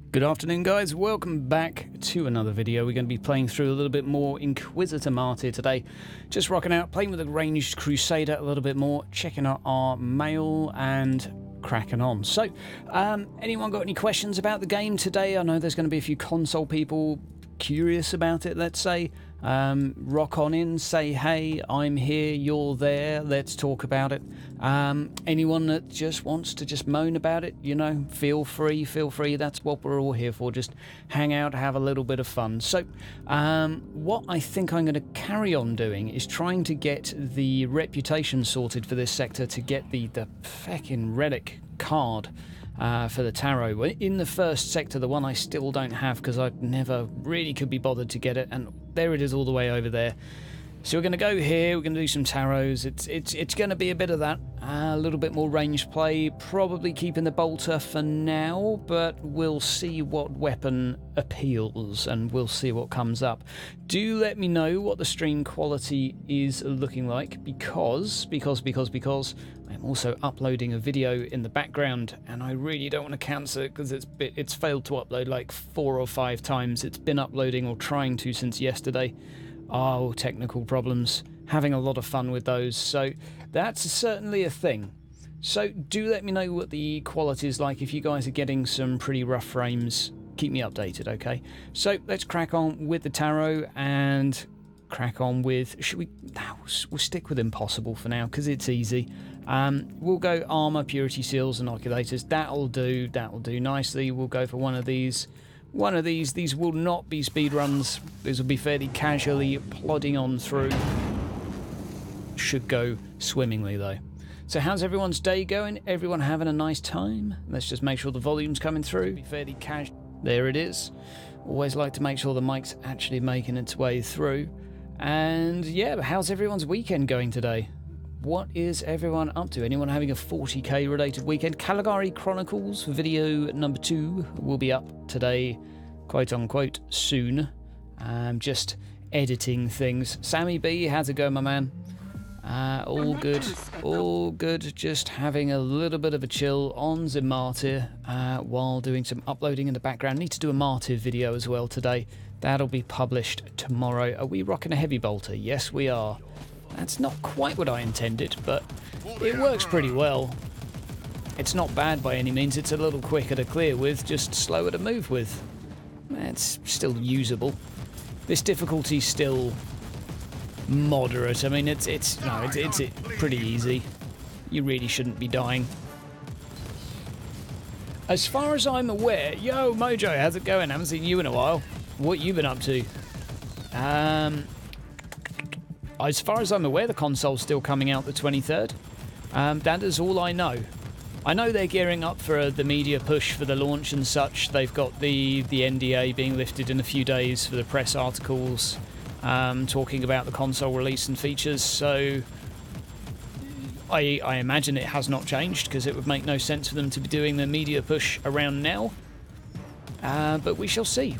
Good afternoon, guys. Welcome back to another video. We're going to be playing through a little bit more Inquisitor Martyr today. Just rocking out, playing with a ranged Crusader a little bit more, checking out our mail and cracking on. So, anyone got any questions about the game today? I know there's going to be a few console people curious about it, let's say. Rock on in, say hey, I'm here, you're there, let's talk about it. Anyone that just wants to just moan about it, you know, feel free, that's what we're all here for. Just hang out, have a little bit of fun. So what I think I'm going to carry on doing is trying to get the reputation sorted for this sector, to get the feckin' relic card for the tarot. In the first sector, the one I still don't have because I never really could be bothered to get it, and there it is all the way over there. So we're going to go here, we're going to do some tarots. It's going to be a bit of that, a little bit more ranged play, probably keeping the bolter for now, but we'll see what weapon appeals and we'll see what comes up. Do let me know what the stream quality is looking like, because I'm also uploading a video in the background and I really don't want to cancel it because it's failed to upload like 4 or 5 times. It's been uploading or trying to since yesterday. Oh, technical problems. Having a lot of fun with those, so that's certainly a thing. So do let me know what the quality is like. If you guys are getting some pretty rough frames, keep me updated, okay? So let's crack on with the tarot and crack on with... we'll stick with Impossible for now because it's easy. We'll go armor, purity seals, inoculators. That'll do nicely. We'll go for one of these. These will not be speed runs. These will be fairly casually plodding on through. Should go swimmingly though. So how's everyone's day going? Everyone having a nice time? Let's just make sure the volume's coming through. Be fairly casual. There it is. Always like to make sure the mic's actually making its way through. And yeah, how's everyone's weekend going today? What is everyone up to? Anyone having a 40k related weekend? Caligari Chronicles video number 2 will be up today, quote unquote, soon. Just editing things. Sammy B, how's it going, my man? All good. Just having a little bit of a chill on the Martyr while doing some uploading in the background. Need to do a Martyr video as well today. That'll be published tomorrow. Are we rocking a heavy bolter? Yes, we are. That's not quite what I intended, but it works pretty well. It's not bad by any means. It's a little quicker to clear with, just slower to move with. It's still usable. This difficulty's still moderate. I mean, it's pretty easy. You really shouldn't be dying. As far as I'm aware, yo Mojo, how's it going? I haven't seen you in a while. What you been up to? As far as I'm aware, the console's still coming out the 23rd. That is all I know. I know they're gearing up for the media push for the launch and such. They've got the NDA being lifted in a few days for the press articles talking about the console release and features. So I imagine it has not changed, because it would make no sense for them to be doing the media push around now. But we shall see.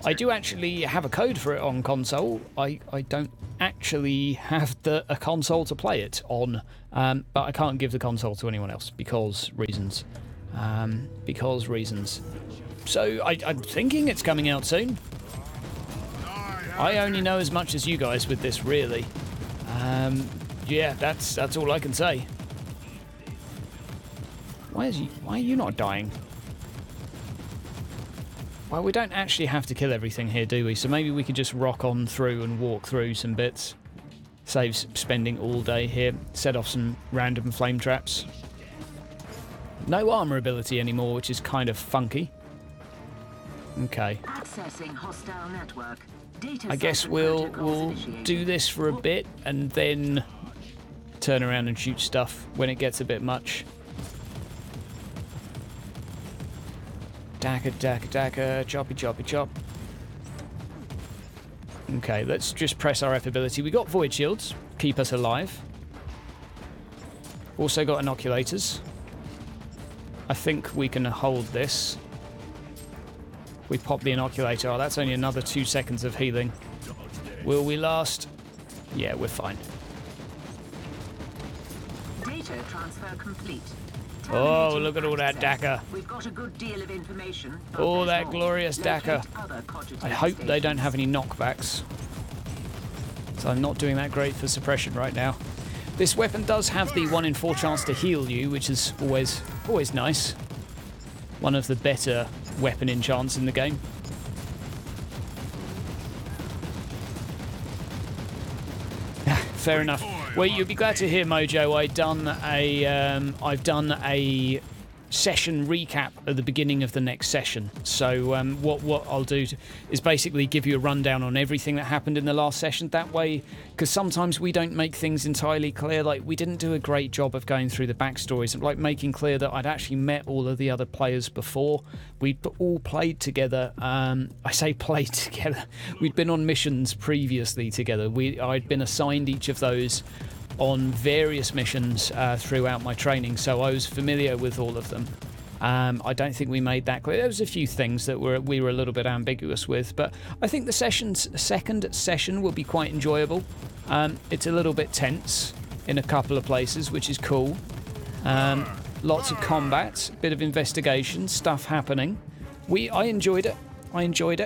I do actually have a code for it on console. I don't actually have a console to play it on, but I can't give the console to anyone else because reasons. So I'm thinking it's coming out soon. I only know as much as you guys with this, really. Yeah, that's all I can say. Why are you not dying? Well, we don't actually have to kill everything here, do we? So maybe we could just rock on through and walk through some bits. Saves spending all day here. Set off some random flame traps. No armor ability anymore, which is kind of funky. Okay. Accessing hostile network. I guess we'll do this for a bit and then turn around and shoot stuff when it gets a bit much. Daka, choppy, chop. Okay, let's just press our F ability. We got void shields, keep us alive. Also got inoculators. I think we can hold this. We pop the inoculator. Oh, that's only another 2 seconds of healing. Will we last? Yeah, we're fine. Data transfer complete. Oh, look at all that DACA. We've got a good deal of information. All that glorious DACA. I hope they don't have any knockbacks. So I'm not doing that great for suppression right now. This weapon does have the 1 in 4 chance to heal you, which is always nice. One of the better weapon enchants in the game. Fair enough. Well, you'll be glad to hear, Mojo, I've done a session recap at the beginning of the next session. So what I'll do is basically give you a rundown on everything that happened in the last session. That way, because sometimes we don't make things entirely clear. Like, we didn't do a great job of going through the backstories and like making clear that I'd actually met all of the other players before. We'd all played together. I say played together. We'd been on missions previously together. I'd been assigned each of those on various missions throughout my training, so I was familiar with all of them. I don't think we made that clear. There was a few things that we were a little bit ambiguous with, but I think the second session will be quite enjoyable. It's a little bit tense in a couple of places, which is cool. Lots of combat, bit of investigation, stuff happening. I enjoyed it.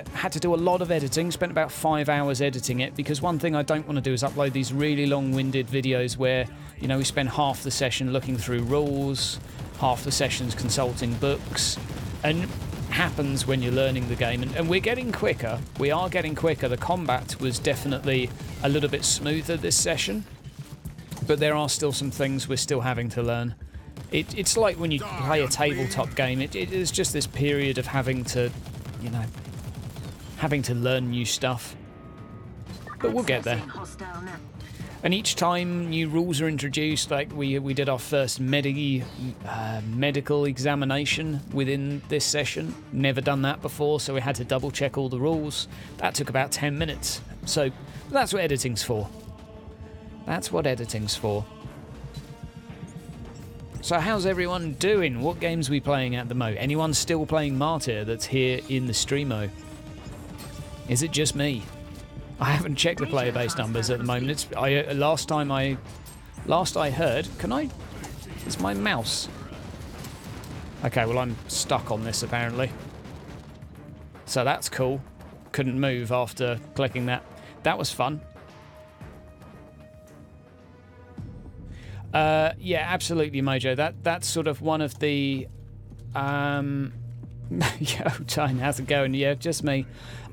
Had to do a lot of editing, spent about 5 hours editing it, because one thing I don't want to do is upload these really long-winded videos where, you know, we spend half the session looking through rules, half the sessions consulting books, and happens when you're learning the game. And we're getting quicker. We are getting quicker. The combat was definitely a little bit smoother this session, but there are still some things we're still having to learn. It's like when you play a tabletop game, it is just this period of having to, you know, having to learn new stuff. But we'll get there. And each time new rules are introduced, like we did our first medical examination within this session. Never done that before, so we had to double check all the rules. That took about 10 minutes. So that's what editing's for. That's what editing's for. So how's everyone doing? What games are we playing at the moment? Anyone still playing Martyr that's here in the streamo? Is it just me? I haven't checked the player base numbers at the moment. Last I heard, it's my mouse. Okay, well I'm stuck on this apparently. So that's cool. Couldn't move after clicking that. That was fun. Yeah, absolutely, Mojo. That's sort of one of the Yo, Tyne, how's it going? Yeah, just me.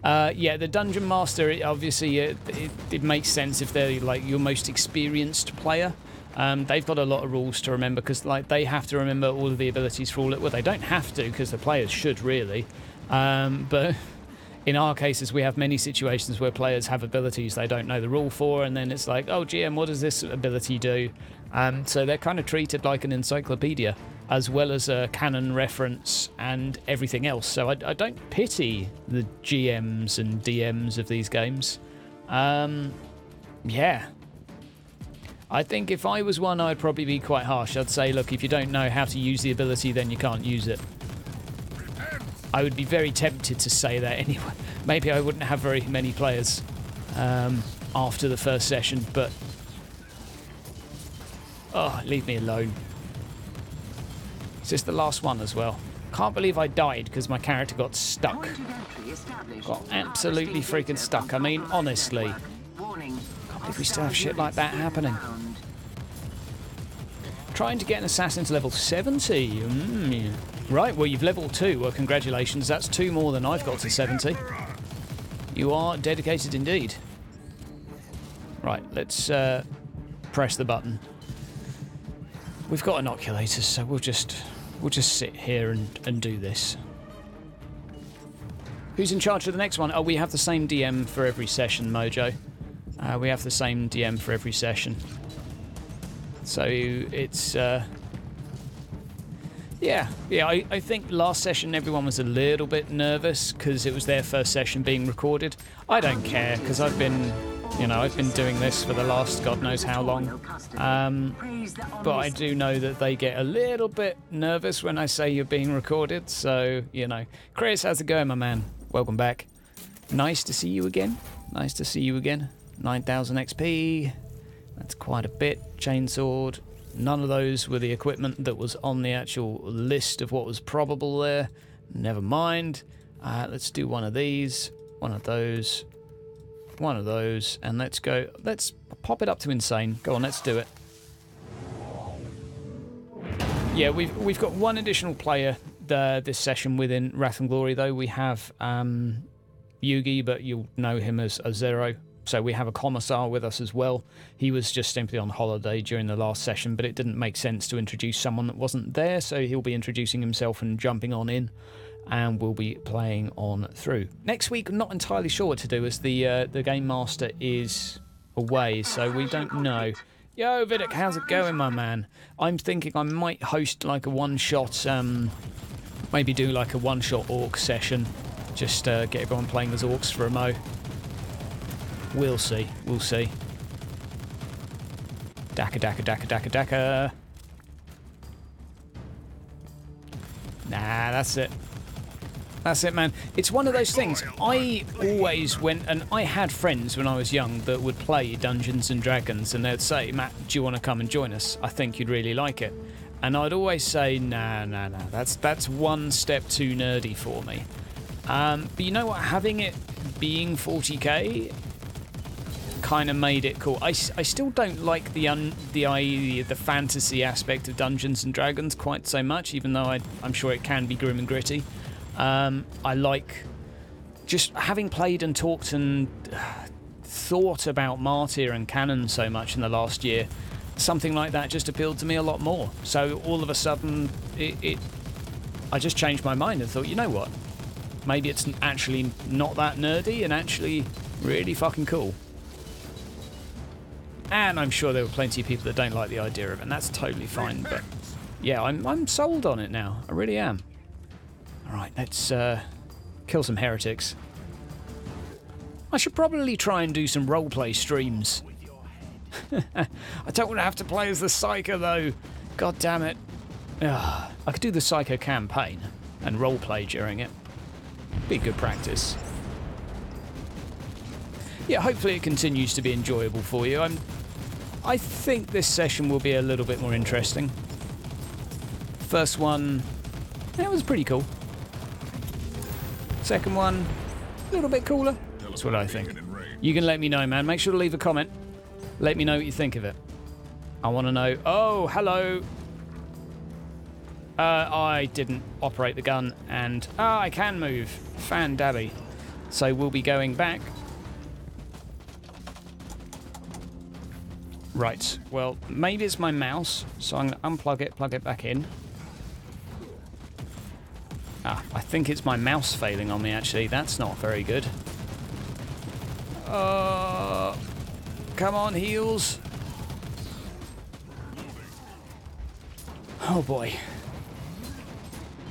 Yeah, the Dungeon Master, obviously, it makes sense if they're like your most experienced player. They've got a lot of rules to remember because like they have to remember all of the abilities for all it. Well, they don't have to because the players should really. But in our cases, we have many situations where players have abilities they don't know the rule for, and then it's like, oh, GM, what does this ability do? So they're kind of treated like an encyclopedia, as well as a canon reference and everything else. So I don't pity the GMs and DMs of these games. Yeah. I think if I was one, I'd probably be quite harsh. I'd say, look, if you don't know how to use the ability, then you can't use it. I would be very tempted to say that anyway. Maybe I wouldn't have very many players after the first session, but... Oh, leave me alone. Is this the last one as well? Can't believe I died because my character got stuck. Got absolutely freaking stuck. I mean, honestly. Can't believe we still have shit like that happening. Trying to get an assassin to level 70. Right, well, you've leveled 2. Well, congratulations. That's 2 more than I've got to 70. You are dedicated indeed. Right, let's press the button. We've got inoculators, so we'll just sit here and do this. Who's in charge of the next one? Oh, we have the same DM for every session, Mojo. We have the same DM for every session. So it's... Yeah, I think last session everyone was a little bit nervous because it was their first session being recorded. I don't care because I've been doing this for the last God knows how long. But I do know that they get a little bit nervous when I say you're being recorded. So, you know. Chris, how's it going, my man? Welcome back. Nice to see you again. Nice to see you again. 9,000 XP. That's quite a bit. Chainsword. None of those were the equipment that was on the actual list of what was probable there. Never mind. Let's do one of these, one of those, one of those, and let's go. Let's pop it up to insane. Go on, let's do it. Yeah, we've got one additional player this session within Wrath and Glory, though. We have Yugi, but you'll know him as Zero. So we have a commissar with us as well. He was just simply on holiday during the last session, but it didn't make sense to introduce someone that wasn't there, so he'll be introducing himself and jumping on in, and we'll be playing on through. Next week, I'm not entirely sure what to do, as the Game Master is away, so we don't know. Yo, Vidic, how's it going, my man? I'm thinking I might host like a one-shot, maybe do like a one-shot orc session. Just get everyone playing as orcs for a mo. We'll see, we'll see. Daka, daka, daka, daka, daka. Nah, that's it. That's it, man. It's one of those things. I always went, and I had friends when I was young that would play Dungeons and Dragons, and they'd say, Matt, do you want to come and join us? I think you'd really like it. And I'd always say, nah, that's one step too nerdy for me. But you know what? Having it being 40k kind of made it cool. I still don't like the fantasy aspect of Dungeons and Dragons quite so much, even though I'm sure it can be grim and gritty. I like just having played and talked and thought about Martyr and canon so much in the last year. Something like that just appealed to me a lot more. So all of a sudden, I just changed my mind and thought, you know what? Maybe it's actually not that nerdy and actually really fucking cool. And I'm sure there were plenty of people that don't like the idea of it, and that's totally fine. But yeah, I'm sold on it now. I really am. All right, let's kill some heretics. I should probably try and do some roleplay streams. I don't want to have to play as the Psycho, though. God damn it. Ugh. I could do the Psycho campaign and roleplay during it. Be good practice. Yeah, hopefully it continues to be enjoyable for you. I think this session will be a little bit more interesting. First one, that was pretty cool. Second one, a little bit cooler. That's what I think. You can let me know, man. Make sure to leave a comment. Let me know what you think of it. I want to know. Oh, hello. I didn't operate the gun, and I can move. Fan-dabby. So we'll be going back. Right, well, maybe it's my mouse, so I'm going to unplug it, plug it back in. I think it's my mouse failing on me, actually. That's not very good. Come on, heals. Oh, boy.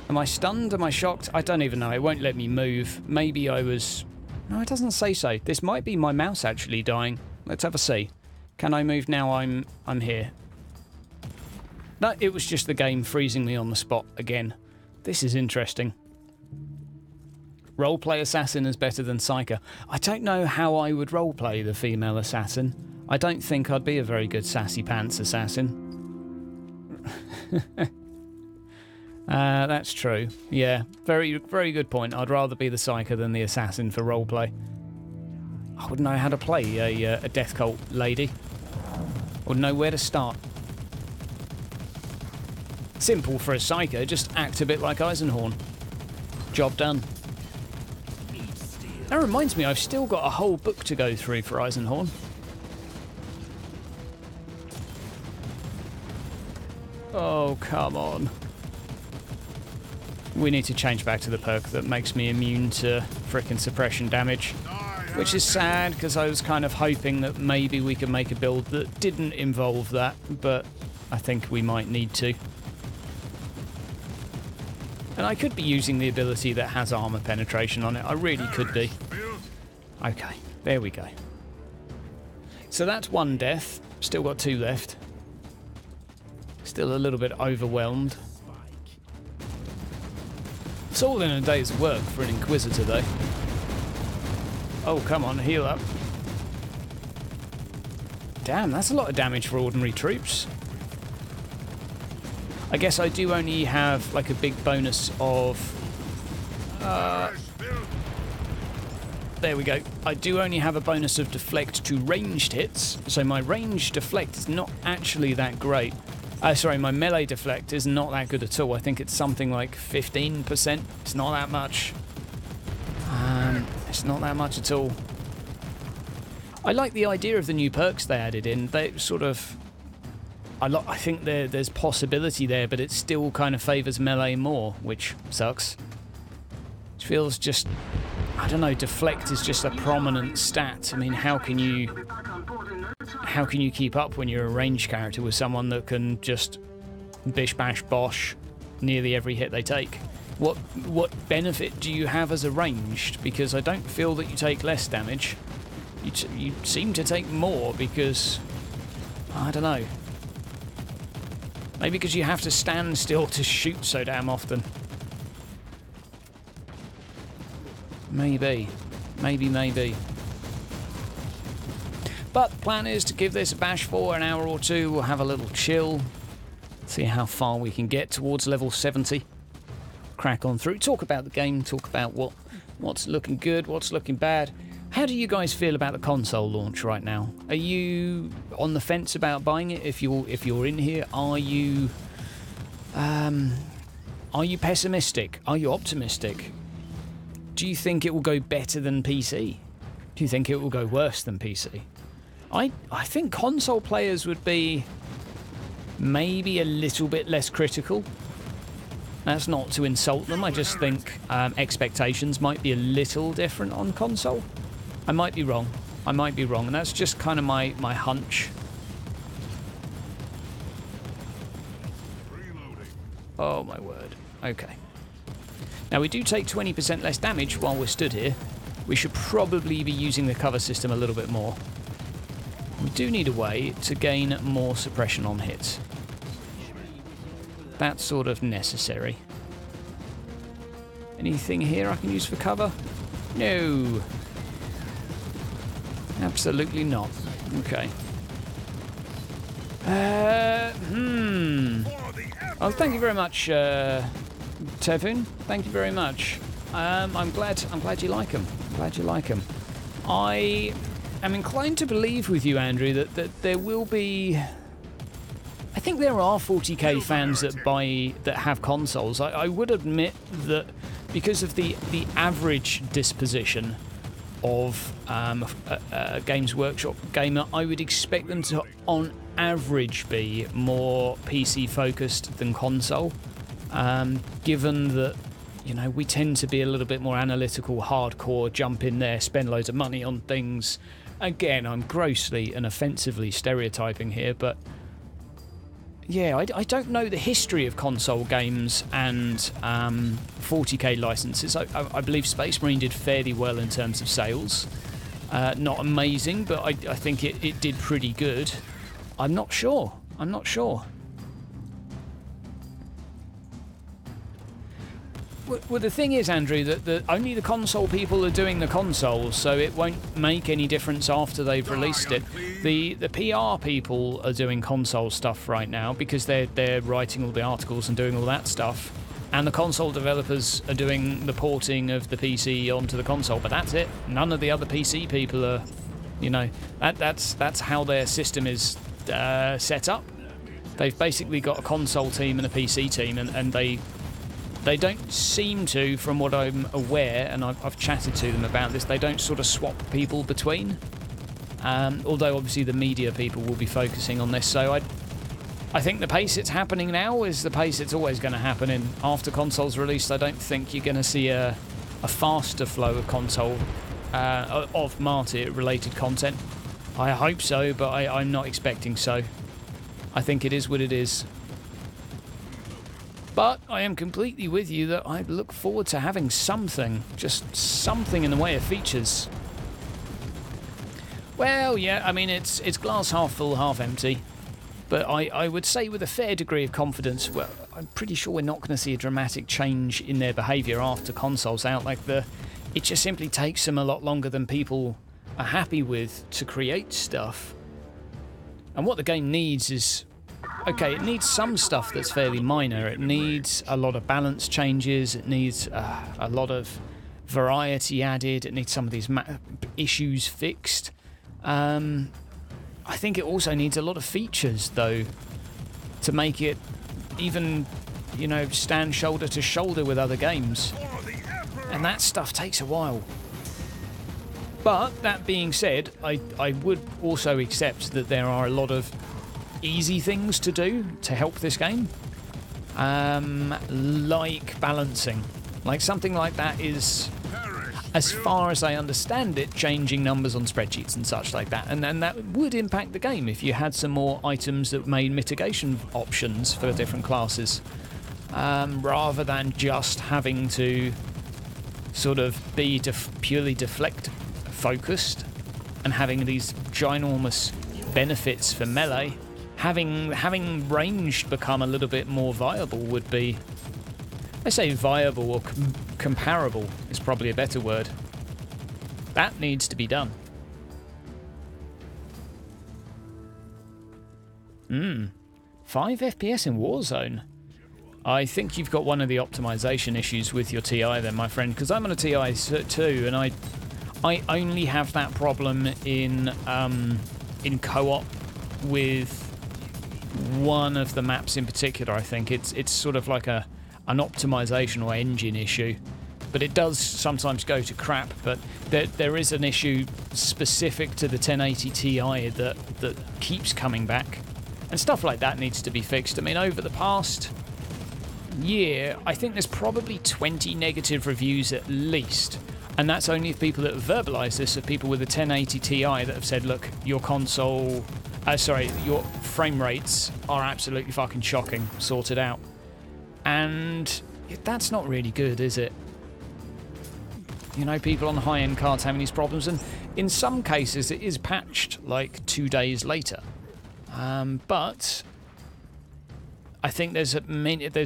Am I stunned? Am I shocked? I don't even know. It won't let me move. Maybe I was... No, it doesn't say so. This might be my mouse actually dying. Let's have a see. Can I move now? I'm here. No, it was just the game freezing me on the spot again. This is interesting. Roleplay assassin is better than psycho. I don't know how I would roleplay the female assassin. I don't think I'd be a very good sassy pants assassin. That's true. Yeah, very, very good point. I'd rather be the psycho than the assassin for roleplay. I wouldn't know how to play a death cult lady. I wouldn't know where to start. Simple for a psycho, just act a bit like Eisenhorn. Job done. That reminds me, I've still got a whole book to go through for Eisenhorn. Oh, come on. We need to change back to the perk that makes me immune to frickin' suppression damage. Which is sad, because I was kind of hoping that maybe we could make a build that didn't involve that, but I think we might need to. And I could be using the ability that has armor penetration on it. I really could be. Okay, there we go. So that's one death. Still got two left. Still a little bit overwhelmed. It's all in a day's work for an Inquisitor, though. Oh, come on, heal up. Damn, that's a lot of damage for ordinary troops. I guess I do only have like a big bonus of... there we go. I do only have a bonus of deflect to ranged hits, so my ranged deflect is not actually that great. Sorry, my melee deflect is not that good at all. I think it's something like 15%. It's not that much. It's not that much at all. I like the idea of the new perks they added in. They sort of... I think there's possibility there, but it still kind of favours melee more, which sucks. It feels just... I don't know, deflect is just a prominent stat. I mean, how can you keep up when you're a ranged character with someone that can just bish bash bosh nearly every hit they take? What benefit do you have as a ranged? Because I don't feel that you take less damage. You seem to take more because... I don't know. Maybe because you have to stand still to shoot so damn often. Maybe. Maybe. But the plan is to give this a bash for an hour or two. We'll have a little chill. See how far we can get towards level 70. Crack on through. Talk about the game. Talk about what's looking good, what's looking bad. How do you guys feel about the console launch right now? Are you on the fence about buying it? If you're in here, are you pessimistic? Are you optimistic? Do you think it will go better than PC? Do you think it will go worse than PC? I think console players would be maybe a little bit less critical. That's not to insult them. I just think expectations might be a little different on console. I might be wrong. And that's just kind of my hunch. Oh my word. Okay. Now we do take 20% less damage while we're stood here. We should probably be using the cover system a little bit more. We do need a way to gain more suppression on hits. That's sort of necessary. Anything here I can use for cover? No. Absolutely not. Okay. Oh, thank you very much, Tevin. Thank you very much. I'm glad you like them. I am inclined to believe with you, Andrew, that there will be... I think there are 40k fans that have consoles. I would admit that because of the average disposition of a Games Workshop gamer, I would expect them to, on average, be more PC focused than console. Given that, you know, we tend to be a little bit more analytical, hardcore, jump in there, spend loads of money on things. Again, I'm grossly and offensively stereotyping here, but yeah, I don't know the history of console games and 40k licenses. I believe Space Marine did fairly well in terms of sales. Not amazing, but I think it did pretty good. I'm not sure. Well, the thing is, Andrew, that only the console people are doing the consoles, so it won't make any difference after they've released it. The PR people are doing console stuff right now because they're writing all the articles and doing all that stuff, and the console developers are doing the porting of the PC onto the console. But that's it. None of the other PC people are, you know, that's how their system is set up. They've basically got a console team and a PC team, and they don't seem to, from what I'm aware, and I've chatted to them about this, they don't sort of swap people between. Although obviously the media people will be focusing on this, so I think the pace it's happening now is the pace it's always going to happen in. After consoles released, I don't think you're going to see a faster flow of console, of Martyr-related content. I hope so, but I'm not expecting so. I think it is what it is. But I am completely with you that I look forward to having something, just something in the way of features. Well, yeah, I mean, it's glass half full, half empty. But I would say with a fair degree of confidence, well, I'm pretty sure we're not going to see a dramatic change in their behaviour after consoles out. It just simply takes them a lot longer than people are happy with to create stuff. And what the game needs is okay, it needs some stuff that's fairly minor. It needs a lot of balance changes. It needs a lot of variety added. It needs some of these issues fixed. I think it also needs a lot of features, though, to make it even, you know, stand shoulder to shoulder with other games. And that stuff takes a while. But that being said, I would also accept that there are a lot of easy things to do to help this game. Like balancing. Like something like that is, as far as I understand it, changing numbers on spreadsheets and such like that. And then that would impact the game if you had some more items that made mitigation options for different classes. Rather than just having to sort of be purely deflect focused and having these ginormous benefits for melee. Having ranged become a little bit more viable would be, I say viable or comparable is probably a better word. That needs to be done. 5 FPS in Warzone. I think you've got one of the optimization issues with your TI then, my friend, because I'm on a TI too, and I only have that problem in co-op with one of the maps in particular. I think it's sort of like an optimization or engine issue, but it does sometimes go to crap. But there is an issue specific to the 1080 Ti that keeps coming back, and stuff like that needs to be fixed. I mean, over the past year, I think there's probably 20 negative reviews at least, and that's only of people that have verbalized this, of people with a 1080 Ti that have said, look, your your frame rates are absolutely fucking shocking, sort it out. And that's not really good, is it? You know, people on high-end cards having these problems, and in some cases it is patched like 2 days later. But I think there's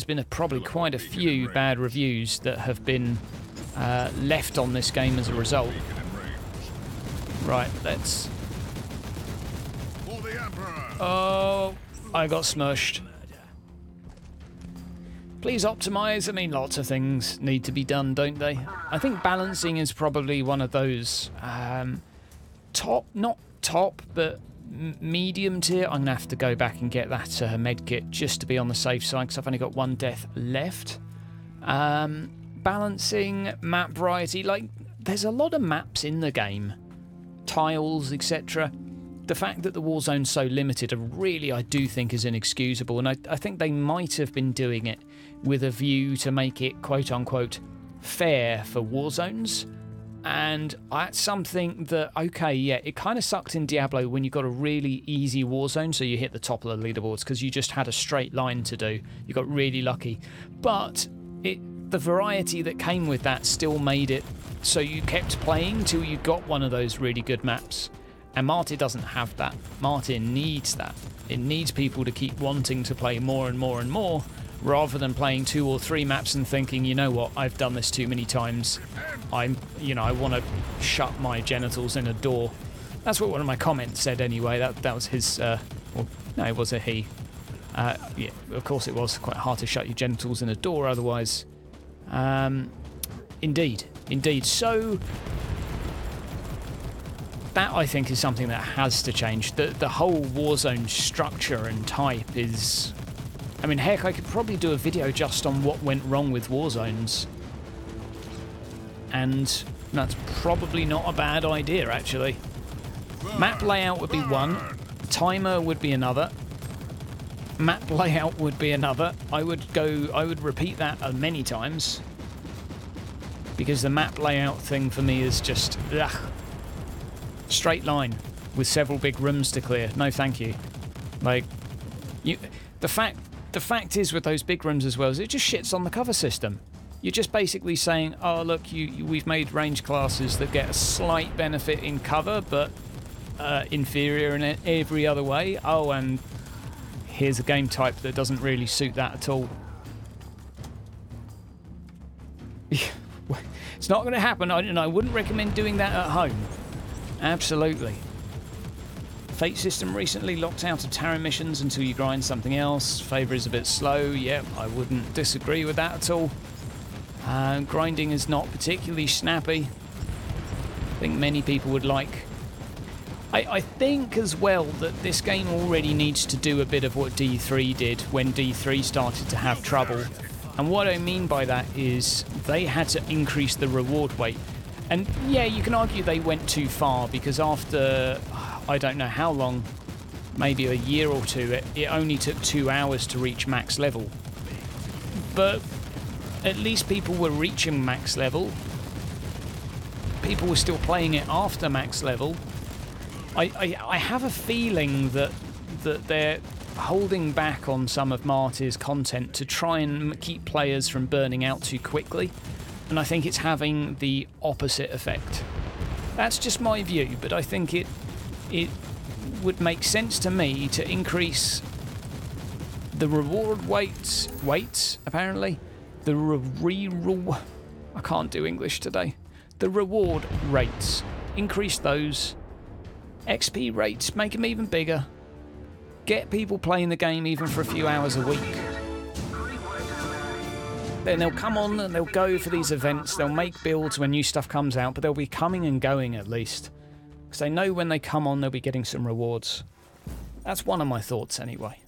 been probably quite a few bad reviews that have been left on this game as a result. Right, let's... Oh, I got smushed. Please optimize. I mean, lots of things need to be done, don't they? I think balancing is probably one of those not top, but medium tier. I'm gonna have to go back and get that med kit just to be on the safe side, because I've only got one death left. Balancing, map variety, like there's a lot of maps in the game, tiles, etc. The fact that the Warzone's so limited, really, I do think is inexcusable, and I think they might have been doing it with a view to make it quote-unquote fair for Warzones, and that's something that, okay, yeah, it kind of sucked in Diablo when you got a really easy Warzone, so you hit the top of the leaderboards because you just had a straight line to do. You got really lucky, but the variety that came with that still made it so you kept playing till you got one of those really good maps. And Martyr doesn't have that. Martyr needs that. It needs people to keep wanting to play more and more and more, rather than playing 2 or 3 maps and thinking, you know what, I've done this too many times. I want to shut my genitals in a door. That's what one of my comments said anyway. That was his, well, no, it was a he. Yeah, of course it was quite hard to shut your genitals in a door otherwise. Indeed. So that, I think, is something that has to change. The whole Warzone structure and type is... I mean, heck, I could probably do a video just on what went wrong with Warzones. And that's probably not a bad idea, actually. Map layout would be one. Timer would be another. Map layout would be another. I would repeat that many times. Because the map layout thing for me is just... ugh. Straight line with several big rooms to clear. No, thank you. Like, the fact is with those big rooms as well is it just shits on the cover system. You're just basically saying, oh look, we've made range classes that get a slight benefit in cover, but inferior in every other way. Oh, and here's a game type that doesn't really suit that at all. It's not going to happen, and I wouldn't recommend doing that at home. Absolutely. Fate system recently locked out of Terran missions until you grind something else. Favour is a bit slow. Yep, I wouldn't disagree with that at all. Grinding is not particularly snappy. I think many people would like. I think as well that this game already needs to do a bit of what D3 did when D3 started to have trouble. And what I mean by that is they had to increase the reward weight. And yeah, you can argue they went too far because after, I don't know how long, maybe a year or two, it only took 2 hours to reach max level. But at least people were reaching max level. People were still playing it after max level. I have a feeling that they're holding back on some of Martyr's content to try and keep players from burning out too quickly, and I think it's having the opposite effect. That's just my view, but I think it would make sense to me to increase the reward weights apparently. I can't do English today. The reward rates. Increase those. XP rates, make them even bigger. Get people playing the game even for a few hours a week. Then they'll come on and they'll go for these events. They'll make builds when new stuff comes out, but they'll be coming and going at least. Because they know when they come on, they'll be getting some rewards. That's one of my thoughts anyway.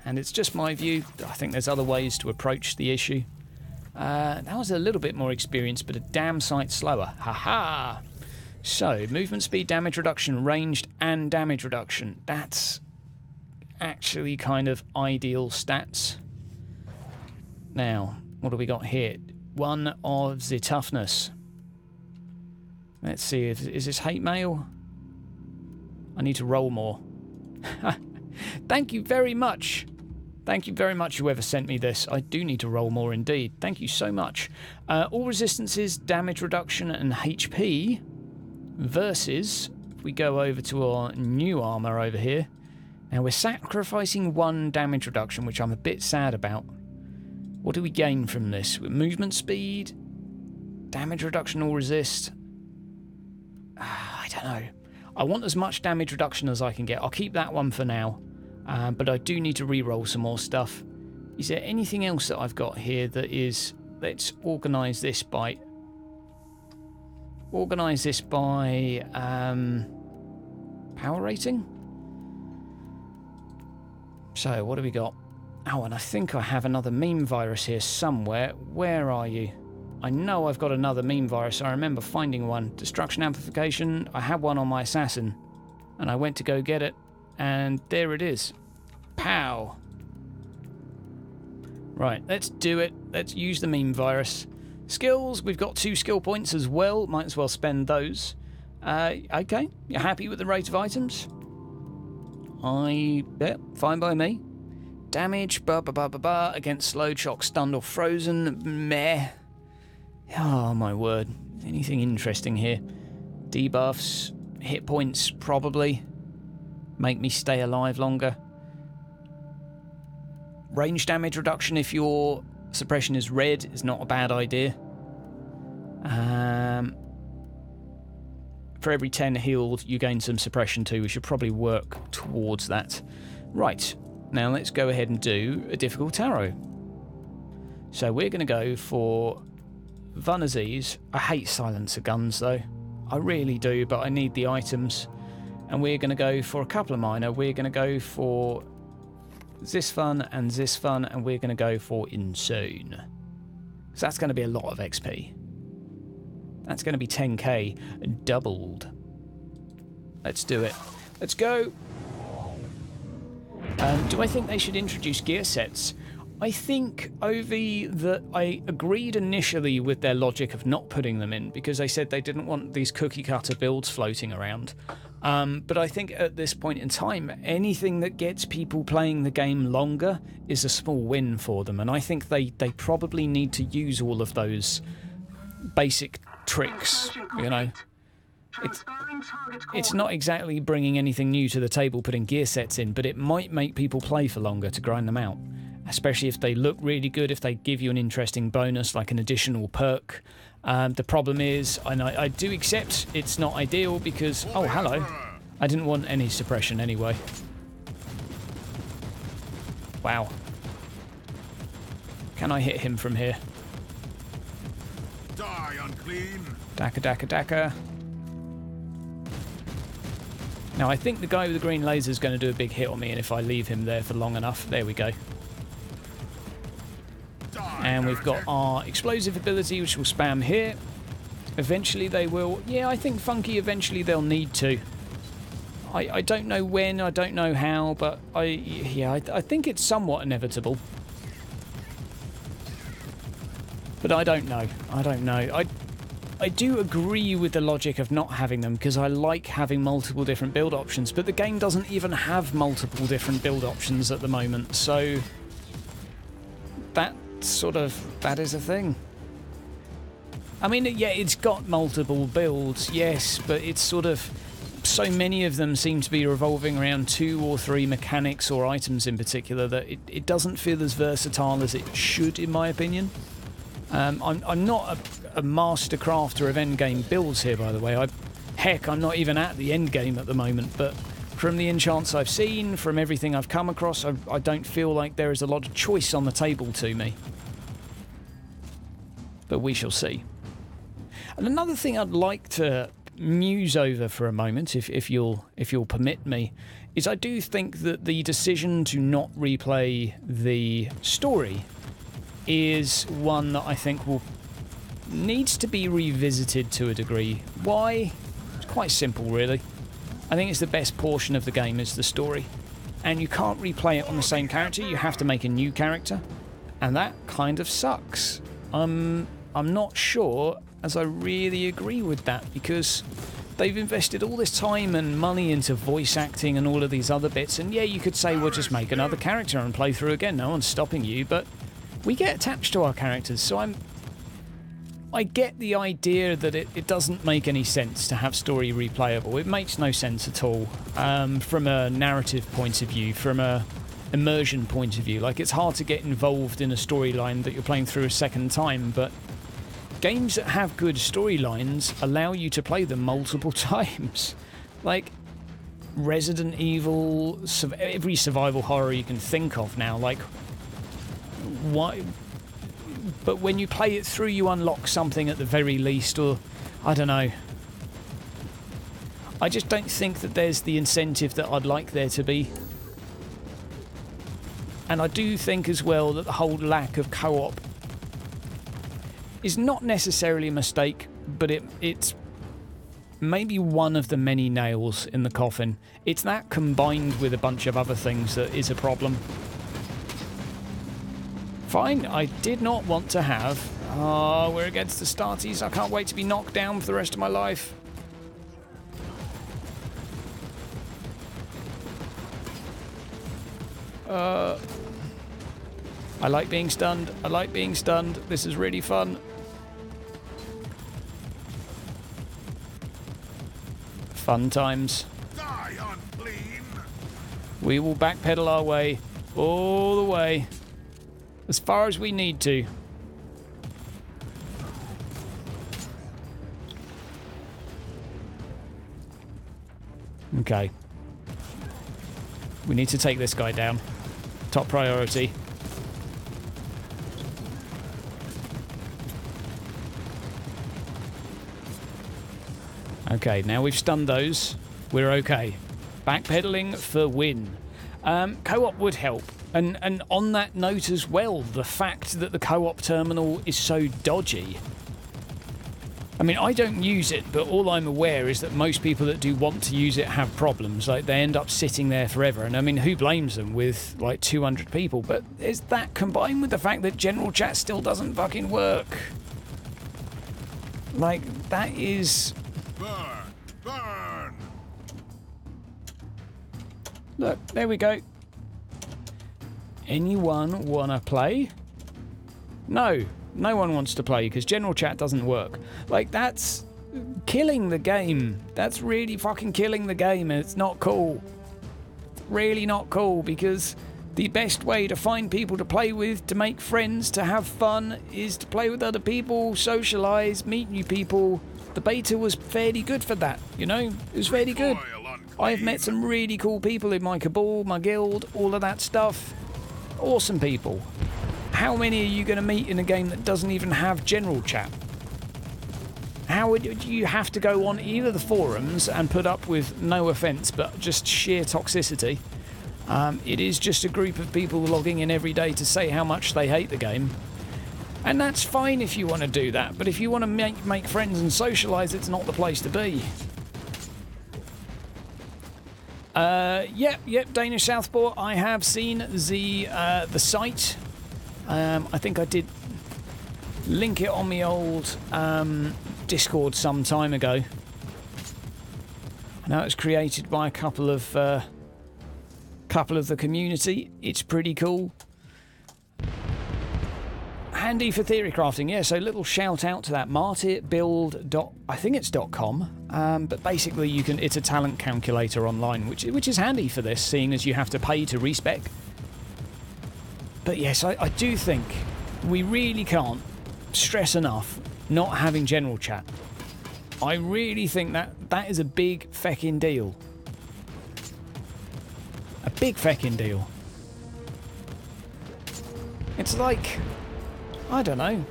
And it's just my view. I think there's other ways to approach the issue. That was a little bit more experience, but a damn sight slower. Haha! So, movement speed, damage reduction, ranged, and damage reduction. That's actually kind of ideal stats. Now, what do we got here? One of the toughness. Let's see, is this hate mail? I need to roll more. Thank you very much. Thank you very much, whoever sent me this. I do need to roll more indeed. Thank you so much. All resistances, damage reduction, and HP versus, if we go over to our new armour over here. Now we're sacrificing 1 damage reduction, which I'm a bit sad about. What do we gain from this? Movement speed, damage reduction, or resist? I don't know. I want as much damage reduction as I can get. I'll keep that one for now. But I do need to re-roll some more stuff. Is there anything else that I've got here that is... Let's organise this by... Organise this by... power rating? So, what do we got? Oh, and I think I have another meme virus here somewhere. Where are you? I know I've got another meme virus. I remember finding one. Destruction amplification. I had one on my assassin. And I went to go get it. And there it is. Pow. Right, let's do it. Let's use the meme virus. Skills. We've got 2 skill points as well. Might as well spend those. Okay. You're happy with the rate of items? Yeah, fine by me. Damage, against slowed, shock, stunned, or frozen. Meh. Oh, my word. Anything interesting here? Debuffs, hit points, probably. Make me stay alive longer. Range damage reduction if your suppression is red is not a bad idea. For every 10 healed, you gain some suppression too. We should probably work towards that. Right, now let's go ahead and do a difficult tarot. So we're going to go for Vunazes. I hate silencer guns though. I really do, but I need the items. And we're going to go for a couple of minor. We're going to go for this fun, and we're going to go for insane. So that's going to be a lot of XP. That's going to be 10k doubled. Let's do it. Let's go. Do I think they should introduce gear sets? I think, Ovi, that I agreed initially with their logic of not putting them in because they said they didn't want these cookie cutter builds floating around. But I think at this point in time, anything that gets people playing the game longer is a small win for them. And I think they probably need to use all of those basic tricks, you know. It's not exactly bringing anything new to the table, putting gear sets in, but it might make people play for longer to grind them out. Especially if they look really good, if they give you an interesting bonus like an additional perk. The problem is, and I do accept it's not ideal because... Oh, hello. I didn't want any suppression anyway. Wow. Can I hit him from here? Die, unclean. Daka, daka, daka. Now, I think the guy with the green laser is going to do a big hit on me, and if I leave him there for long enough, there we go. And we've got our explosive ability, which will spam here. Eventually they will... Yeah, I think Funky, eventually they'll need to. I don't know when, I don't know how, but I think it's somewhat inevitable. But I don't know. I don't know. I do agree with the logic of not having them, because I like having multiple different build options, but the game doesn't even have multiple different build options at the moment, so that is a thing. I mean, yeah, it's got multiple builds, yes, but it's sort of... So many of them seem to be revolving around 2 or 3 mechanics or items in particular that it doesn't feel as versatile as it should, in my opinion. I'm not a master crafter of endgame builds here, by the way. Heck, I'm not even at the endgame at the moment, but from the enchants I've seen, from everything I've come across, I don't feel like there is a lot of choice on the table to me. But we shall see. And another thing I'd like to muse over for a moment, if you'll permit me, is I do think that the decision to not replay the story is one that I think needs to be revisited to a degree. Why? It's quite simple, really. I think it's the best portion of the game is the story, and you can't replay it on the same character. You have to make a new character, and that kind of sucks. I'm not sure as I really agree with that, because they've invested all this time and money into voice acting and all of these other bits, and yeah, you could say, well, just make another character and play through again, no one's stopping you, but we get attached to our characters, so I get the idea that it doesn't make any sense to have story replayable. It makes no sense at all, from a narrative point of view, from a immersion point of view. Like, it's hard to get involved in a storyline that you're playing through a second time, but games that have good storylines allow you to play them multiple times. Like Resident Evil, every survival horror you can think of now. Like, why? But when you play it through, you unlock something at the very least, or I don't know. I just don't think that there's the incentive that I'd like there to be. And I do think as well that the whole lack of co-op is not necessarily a mistake, but it's maybe one of the many nails in the coffin. It's that combined with a bunch of other things that is a problem. Fine, I did not want to have... Oh, we're against the starties. I can't wait to be knocked down for the rest of my life. I like being stunned. I like being stunned. This is really fun. Fun times. Die, unclean. We will backpedal our way all the way, as far as we need to. Okay. We need to take this guy down. Top priority. Okay, now we've stunned those. We're okay. Backpedaling for win. Co-op would help. And on that note as well, the fact that the co-op terminal is so dodgy. I mean, I don't use it, but all I'm aware is that most people that do want to use it have problems. Like, they end up sitting there forever. And I mean, who blames them with like 200 people? But is that combined with the fact that general chat still doesn't fucking work? Like, that is... Burn! Burn! Look, there we go. Anyone wanna play? No. No one wants to play because general chat doesn't work. Like, that's killing the game. That's really fucking killing the game, and it's not cool. Really not cool, because the best way to find people to play with, to make friends, to have fun, is to play with other people, socialise, meet new people. The beta was fairly good for that, you know? It was fairly good. Recoil, unclean. I've met some really cool people in my cabal, my guild, all of that stuff. Awesome people. How many are you going to meet in a game that doesn't even have general chat? How would you have to go on either the forums and put up with, no offence, but just sheer toxicity? It is just a group of people logging in every day to say how much they hate the game. And that's fine if you want to do that, but if you want to make friends and socialise, it's not the place to be. Yep, Danish Southpaw. I have seen the site. I think I did link it on my old Discord some time ago. I know it was created by a couple of the community. It's pretty cool. Handy for theory crafting, yeah. So little shout out to that Martyr build. I think it's .com. But basically, it's a talent calculator online, which is handy for this, seeing as you have to pay to respec. But yes, I do think we really can't stress enough not having general chat. I really think that is a big feckin' deal. A big feckin' deal. It's like, I don't know,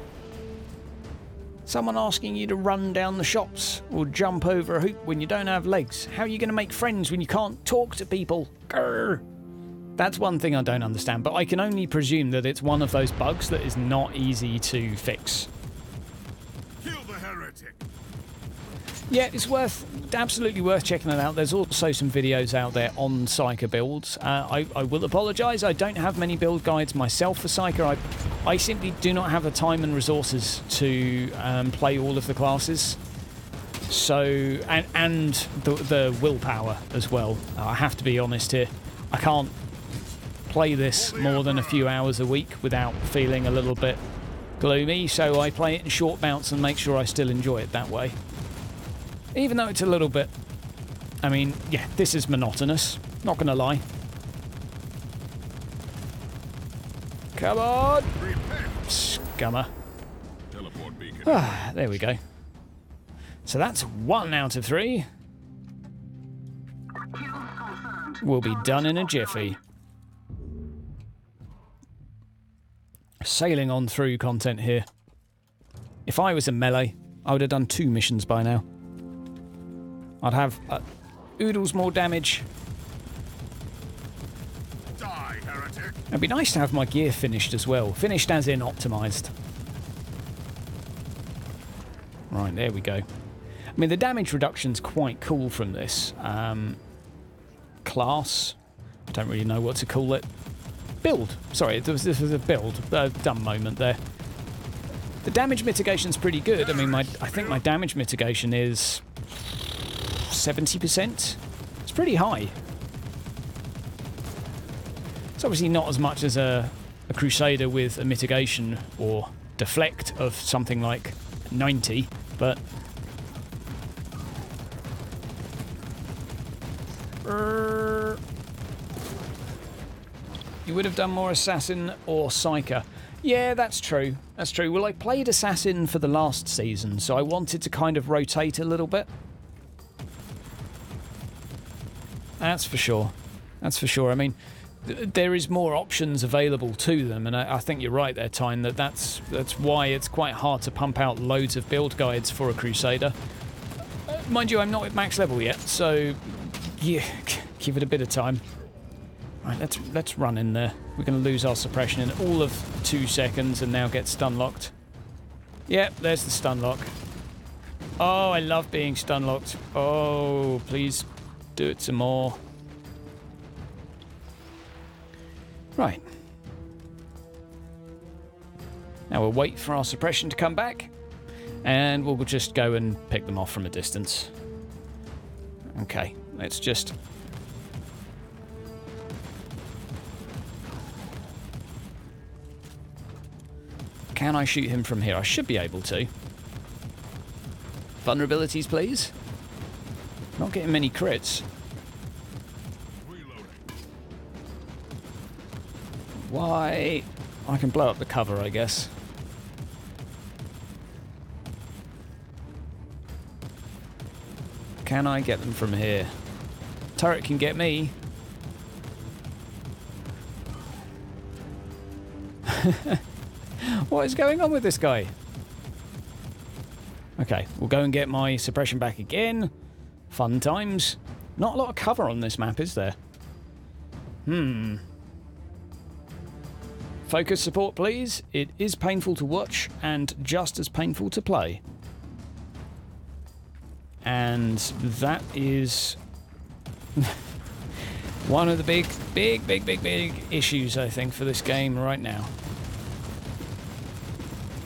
someone asking you to run down the shops or jump over a hoop when you don't have legs. How are you going to make friends when you can't talk to people? Grr. That's one thing I don't understand, but I can only presume that it's one of those bugs that is not easy to fix. Kill the heretic. Yeah, it's absolutely worth checking it out. There's also some videos out there on Psyker builds. I will apologise, I don't have many build guides myself for Psyker. I simply do not have the time and resources to play all of the classes. So, and the willpower as well. I have to be honest here. I can't play this more than a few hours a week without feeling a little bit gloomy, so I play it in short bouts and make sure I still enjoy it that way. Even though it's a little bit... I mean, yeah, this is monotonous. Not going to lie. Come on! Scummer. Teleport beacon. Ah, there we go. So that's 1 out of 3. We'll be done in a jiffy. Sailing on through content here. If I was in melee, I would have done 2 missions by now. I'd have oodles more damage. Die, heretic. It'd be nice to have my gear finished as well. Finished as in optimised. Right, there we go. I mean, the damage reduction's quite cool from this class. I don't really know what to call it. Build. Sorry, this was a build. Dumb moment there. The damage mitigation's pretty good. I mean, I think my damage mitigation is 70%. It's pretty high. It's obviously not as much as a Crusader with a mitigation or deflect of something like 90, but... You would have done more Assassin or Psyker. Yeah, that's true. That's true. Well, I played Assassin for the last season, so I wanted to kind of rotate a little bit. That's for sure. That's for sure. I mean, there is more options available to them, and I think you're right there, Tyne, that's why it's quite hard to pump out loads of build guides for a Crusader. Mind you, I'm not at max level yet, so yeah, give it a bit of time. Right, let's run in there. We're going to lose our suppression in all of 2 seconds and now get stun locked. Yep, there's the stun lock. Oh, I love being stun locked. Oh, please do it some more. Right. Now we'll wait for our suppression to come back, and we'll just go and pick them off from a distance. Okay, let's just... Can I shoot him from here? I should be able to. Vulnerabilities, please. Not getting many crits. Reloading. Why? I can blow up the cover, I guess. Can I get them from here? Turret can get me. What is going on with this guy? Okay, we'll go and get my suppression back again. Fun times. Not a lot of cover on this map, is there? Focus support, please. It is painful to watch and just as painful to play. And that is one of the big issues, I think, for this game right now.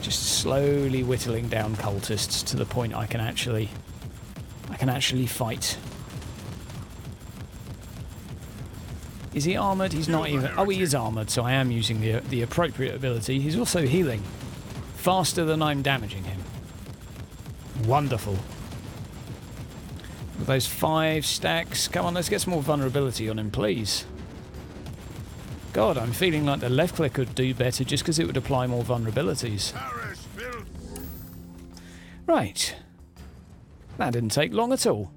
Just slowly whittling down cultists to the point I can actually fight. Is he armoured? He's not even... Oh, he is armoured, so I am using the appropriate ability. He's also healing faster than I'm damaging him. Wonderful. With those 5 stacks. Come on, let's get some more vulnerability on him, please. God, I'm feeling like the left click could do better just because it would apply more vulnerabilities. Right. That didn't take long at all.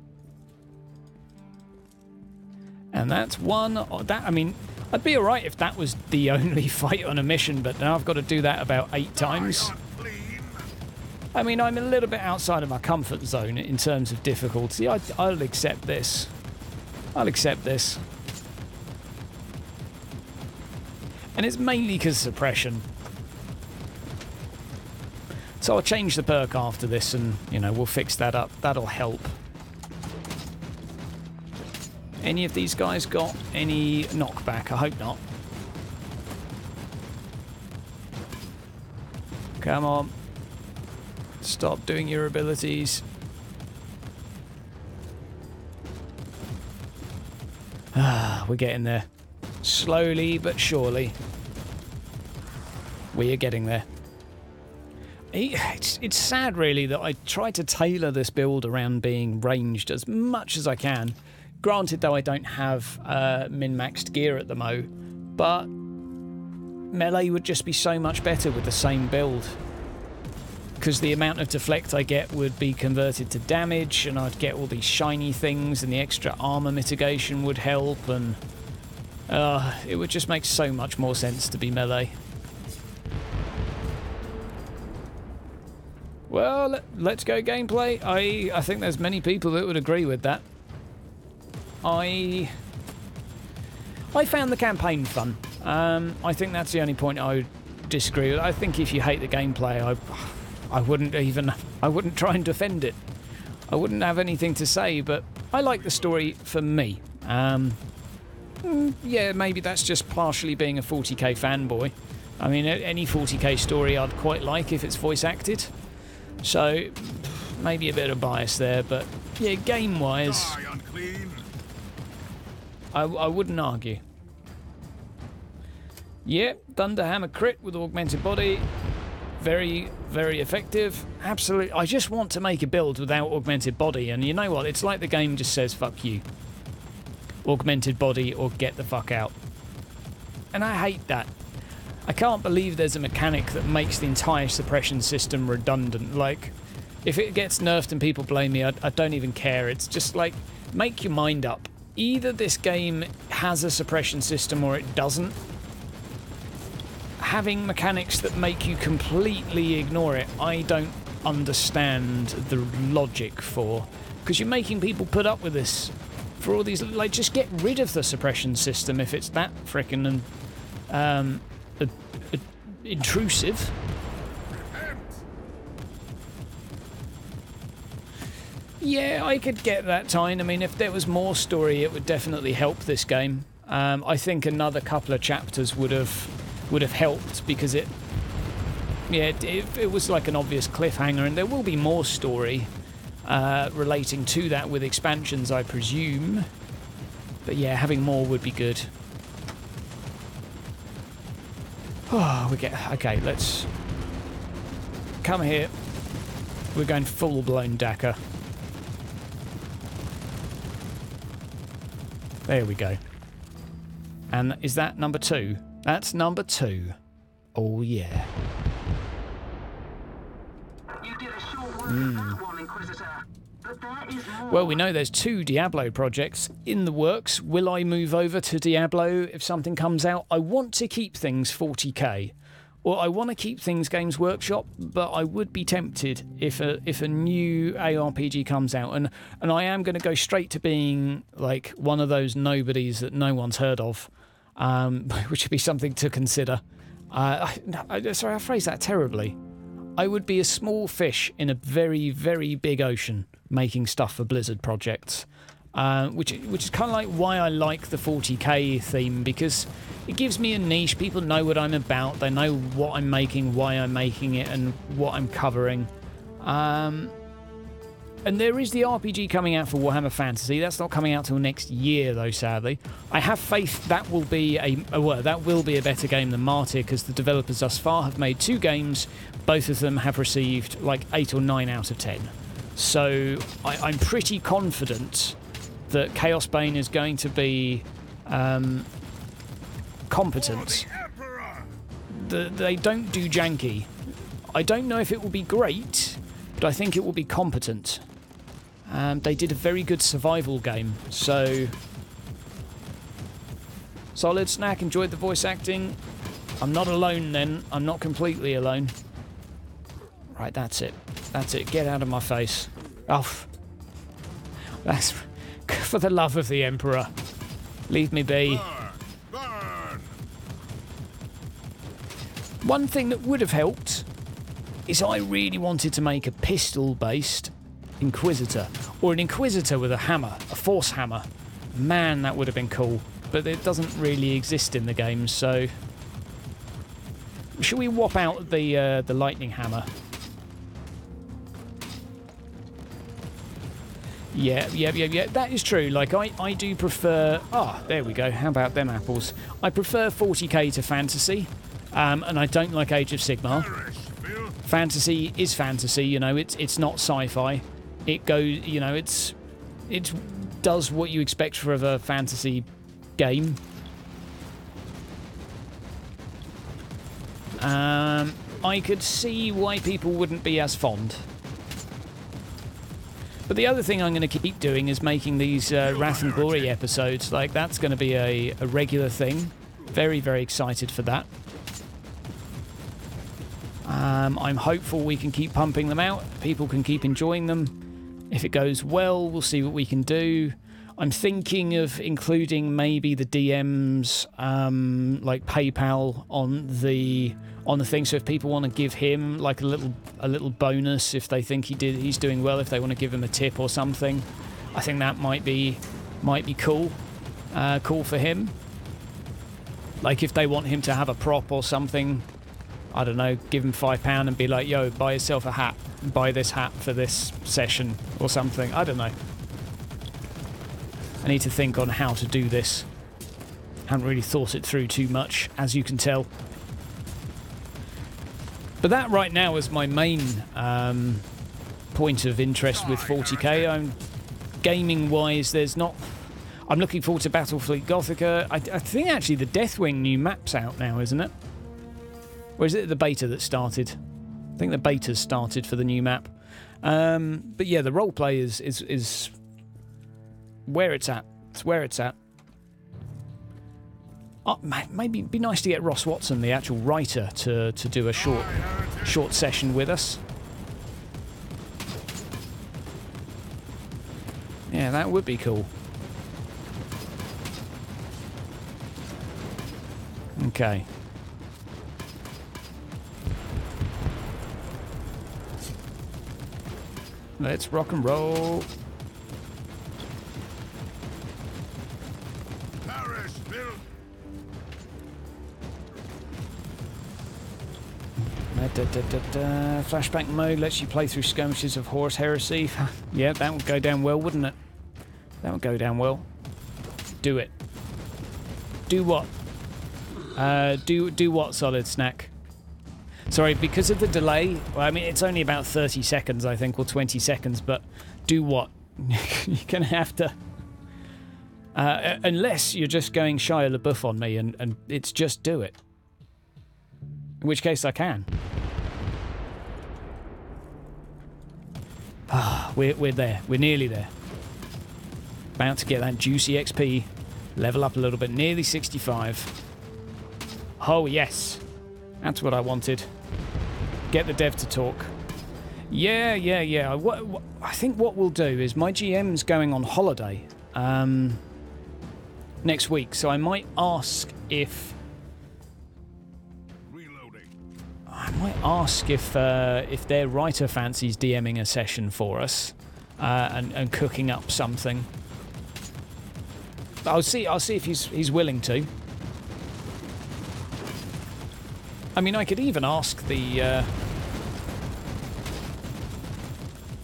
And that's one... I mean, I'd be alright if that was the only fight on a mission, but now I've got to do that about 8 times. I mean, I'm a little bit outside of my comfort zone in terms of difficulty. I'll accept this. I'll accept this. And it's mainly because suppression. So I'll change the perk after this and, you know, we'll fix that up. That'll help. Any of these guys got any knockback? I hope not. Come on. Stop doing your abilities. Ah, we're getting there. Slowly but surely. We are getting there. It's sad, really, that I try to tailor this build around being ranged as much as I can. Granted, though, I don't have min-maxed gear at the mo, but melee would just be so much better with the same build. Because the amount of deflect I get would be converted to damage, and I'd get all these shiny things, and the extra armor mitigation would help, and it would just make so much more sense to be melee. Well, let's go gameplay. I think there's many people that would agree with that. I found the campaign fun. I think that's the only point I would disagree with. I think if you hate the gameplay, I wouldn't try and defend it. I wouldn't have anything to say, but I like the story for me. Yeah, maybe that's just partially being a 40k fanboy. I mean, any 40k story I'd quite like if it's voice acted. So, maybe a bit of bias there, but yeah, game-wise, I wouldn't argue. Yeah, Thunderhammer crit with augmented body. Very, very effective. Absolutely. I just want to make a build without augmented body, and you know what? It's like the game just says, fuck you. Augmented body or get the fuck out. And I hate that. I can't believe there's a mechanic that makes the entire suppression system redundant. Like, if it gets nerfed and people blame me, I don't even care. It's just like, make your mind up. Either this game has a suppression system or it doesn't. Having mechanics that make you completely ignore it, I don't understand the logic for. Because you're making people put up with this for all these... Like, just get rid of the suppression system if it's that frickin' intrusive. Yeah, I could get that time. I mean, if there was more story, it would definitely help this game. I think another couple of chapters would have helped, because it was like an obvious cliffhanger, and there will be more story relating to that with expansions, I presume. But yeah, having more would be good. Oh, okay, let's come here. We're going full-blown Dakar. There we go. And is that number 2? That's number 2. Oh yeah. You did a short work of that one, Inquisitor. But there is more. Well, we know there's 2 Diablo projects in the works. Will I move over to Diablo if something comes out? I want to keep things 40k. Or I want to keep things Games Workshop, but I would be tempted if a new ARPG comes out. And I am going to go straight to being like one of those nobodies that no one's heard of, which would be something to consider. Sorry, I phrased that terribly. I would be a small fish in a very, very big ocean making stuff for Blizzard projects, which is kind of like why I like the 40k theme, because it gives me a niche. People know what I'm about. They know what I'm making, why I'm making it, and what I'm covering. And there is the RPG coming out for Warhammer Fantasy. That's not coming out till next year, though. Sadly, I have faith that will be a better game than Martyr, because the developers thus far have made 2 games. Both of them have received like 8 or 9 out of 10. So I'm pretty confident that Chaos Bane is going to be competent. They don't do janky. I don't know if it will be great, but I think it will be competent. They did a very good survival game, so solid. Snack, enjoyed the voice acting. I'm not alone then. I'm not completely alone. Right, that's it. That's it. Get out of my face. Oh, that's for the love of the Emperor. Leave me be. Burn! One thing that would have helped is I really wanted to make a pistol-based Inquisitor, or an Inquisitor with a hammer, a Force hammer. Man, that would have been cool. But it doesn't really exist in the game, so should we whop out the lightning hammer? Yeah, that is true. Like, I do prefer... Ah, there we go. How about them apples? I prefer 40k to fantasy, and I don't like Age of Sigmar. Fantasy is fantasy, you know, it's not sci-fi. It goes, you know, it does what you expect for a fantasy game. I could see why people wouldn't be as fond. But the other thing I'm going to keep doing is making these Wrath and Glory episodes. Like, that's going to be a regular thing. Very, very excited for that. I'm hopeful we can keep pumping them out. People can keep enjoying them. If it goes well, we'll see what we can do. I'm thinking of including maybe the DM's like PayPal on the thing. So if people want to give him like a little bonus, if they think he's doing well, if they want to give him a tip or something, I think that might be cool. Cool for him. Like if they want him to have a prop or something, I don't know, give him £5 and be like, yo, buy yourself a hat. Buy this hat for this session or something. I don't know. I need to think on how to do this. Haven't really thought it through too much, as you can tell. But that right now is my main point of interest with 40k. Gaming-wise, there's not... I'm looking forward to Battlefleet Gothica. I think actually the Deathwing new map's out now, isn't it? Or is it the beta that started? I think the beta's started for the new map. But yeah, the roleplay is where it's at. It's where it's at. Maybe it'd be nice to get Ross Watson, the actual writer, to do a short session with us. Yeah, that would be cool. Okay. Let's rock and roll. Parish, Bill. Flashback mode lets you play through skirmishes of Horus Heresy. Yeah, that would go down well, wouldn't it? That would go down well. Do it. Do what? Do what, Solid Snack? Sorry, because of the delay, well, I mean, it's only about 30 seconds, I think, or 20 seconds, but do what? You're going to have to... unless you're just going Shia LaBeouf on me, and it's just do it. In which case I can. we're there. We're nearly there. About to get that juicy XP. Level up a little bit. Nearly 65. Oh, yes. That's what I wanted. Get the dev to talk. Yeah. I think what we'll do is my GM's going on holiday next week, so I might ask if... I might ask if their writer fancies DMing a session for us and cooking up something. I'll see if he's willing to. I mean, I could even ask the...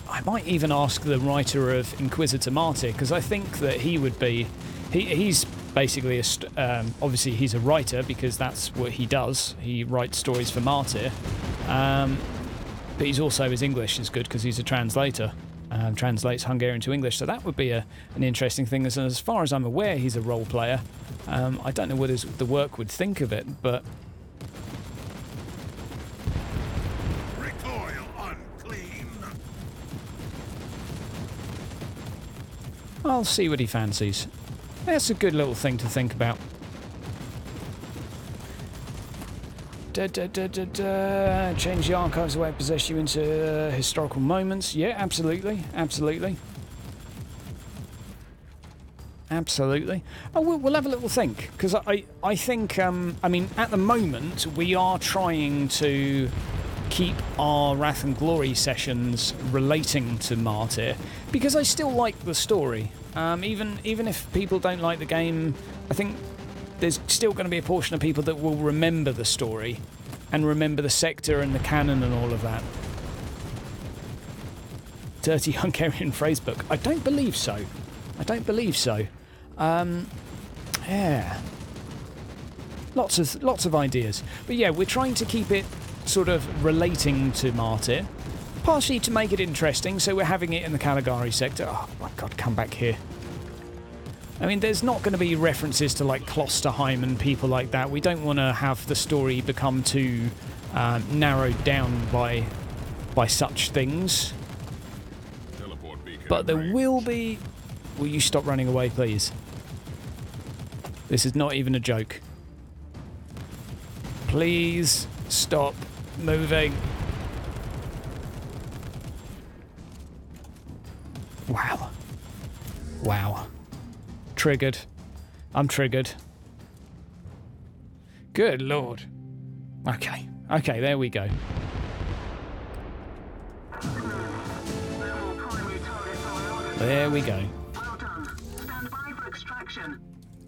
I might even ask the writer of Inquisitor Martyr, because I think that he would be... He's basically obviously he's a writer, because that's what he does. He writes stories for Martyr. But he's also, his English is good because he's a translator. Translates Hungarian to English, so that would be an interesting thing. As far as I'm aware, he's a role player. I don't know what the work would think of it, but... Recoil unclean. I'll see what he fancies. That's a good little thing to think about. Change the archives the way it possess you into historical moments. Yeah, absolutely. Oh, we'll have a little think, because I think, I mean, at the moment, we are trying to keep our Wrath and Glory sessions relating to Martyr, because I still like the story. Even if people don't like the game, I think there's still going to be a portion of people that will remember the story and remember the sector and the canon and all of that. Dirty Hungarian phrasebook. I don't believe so. Yeah. Lots of ideas. But yeah, we're trying to keep it sort of relating to Martyr. Partially to make it interesting, so we're having it in the Caligari sector. Oh my god, come back here. I mean, there's not going to be references to, like, Klosterheim and people like that. We don't want to have the story become too narrowed down by such things. But there will be... Will you stop running away, please? This is not even a joke. Please stop moving. Wow. Triggered. I'm triggered. Good lord. Okay, there we go. There we go. Well done. Stand by for extraction.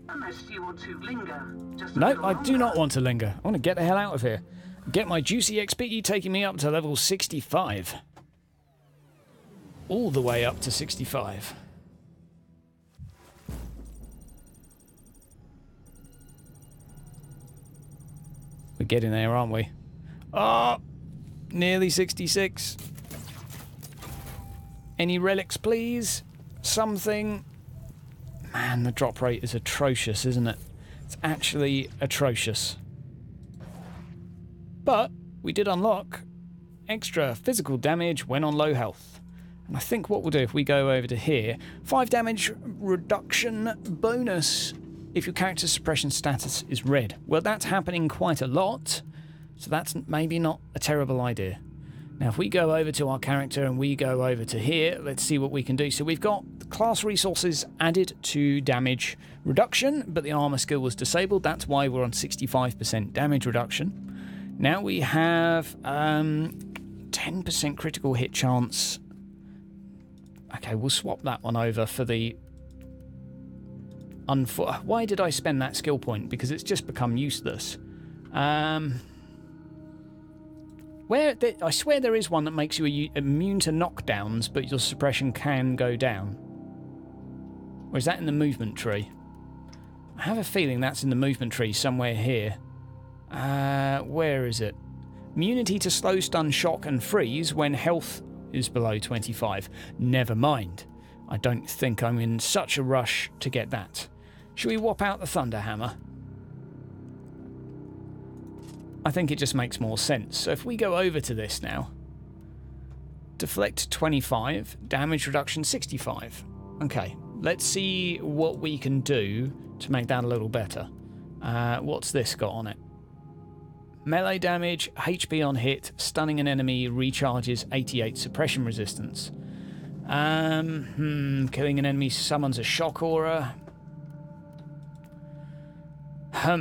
Unless you want to linger. Just No, I do not want to linger. I want to get the hell out of here. Get my juicy XP taking me up to level 65. All the way up to 65. We're getting there, aren't we? Oh, nearly 66. Any relics, please? Something. Man, the drop rate is atrocious, isn't it? It's actually atrocious. But we did unlock extra physical damage when on low health. And I think what we'll do if we go over to here, 5 damage reduction bonus if your character's suppression status is red. Well, that's happening quite a lot, so that's maybe not a terrible idea. Now, if we go over to our character and we go over to here, let's see what we can do. So we've got class resources added to damage reduction, but the armor skill was disabled. That's why we're on 65% damage reduction. Now we have 10% critical hit chance. Okay, we'll swap that one over for the... Why did I spend that skill point? Because it's just become useless. I swear there is one that makes you immune to knockdowns, but your suppression can go down. Or is that in the movement tree? I have a feeling that's in the movement tree somewhere here. Where is it? Immunity to slow, stun, shock, and freeze when health is below 25. Never mind. I don't think I'm in such a rush to get that. Shall we whop out the Thunder Hammer? I think it just makes more sense. So if we go over to this now, Deflect 25, damage reduction 65. Okay, let's see what we can do to make that a little better. What's this got on it? Melee damage, HP on hit, stunning an enemy, recharges 88 suppression resistance. Killing an enemy summons a shock aura. How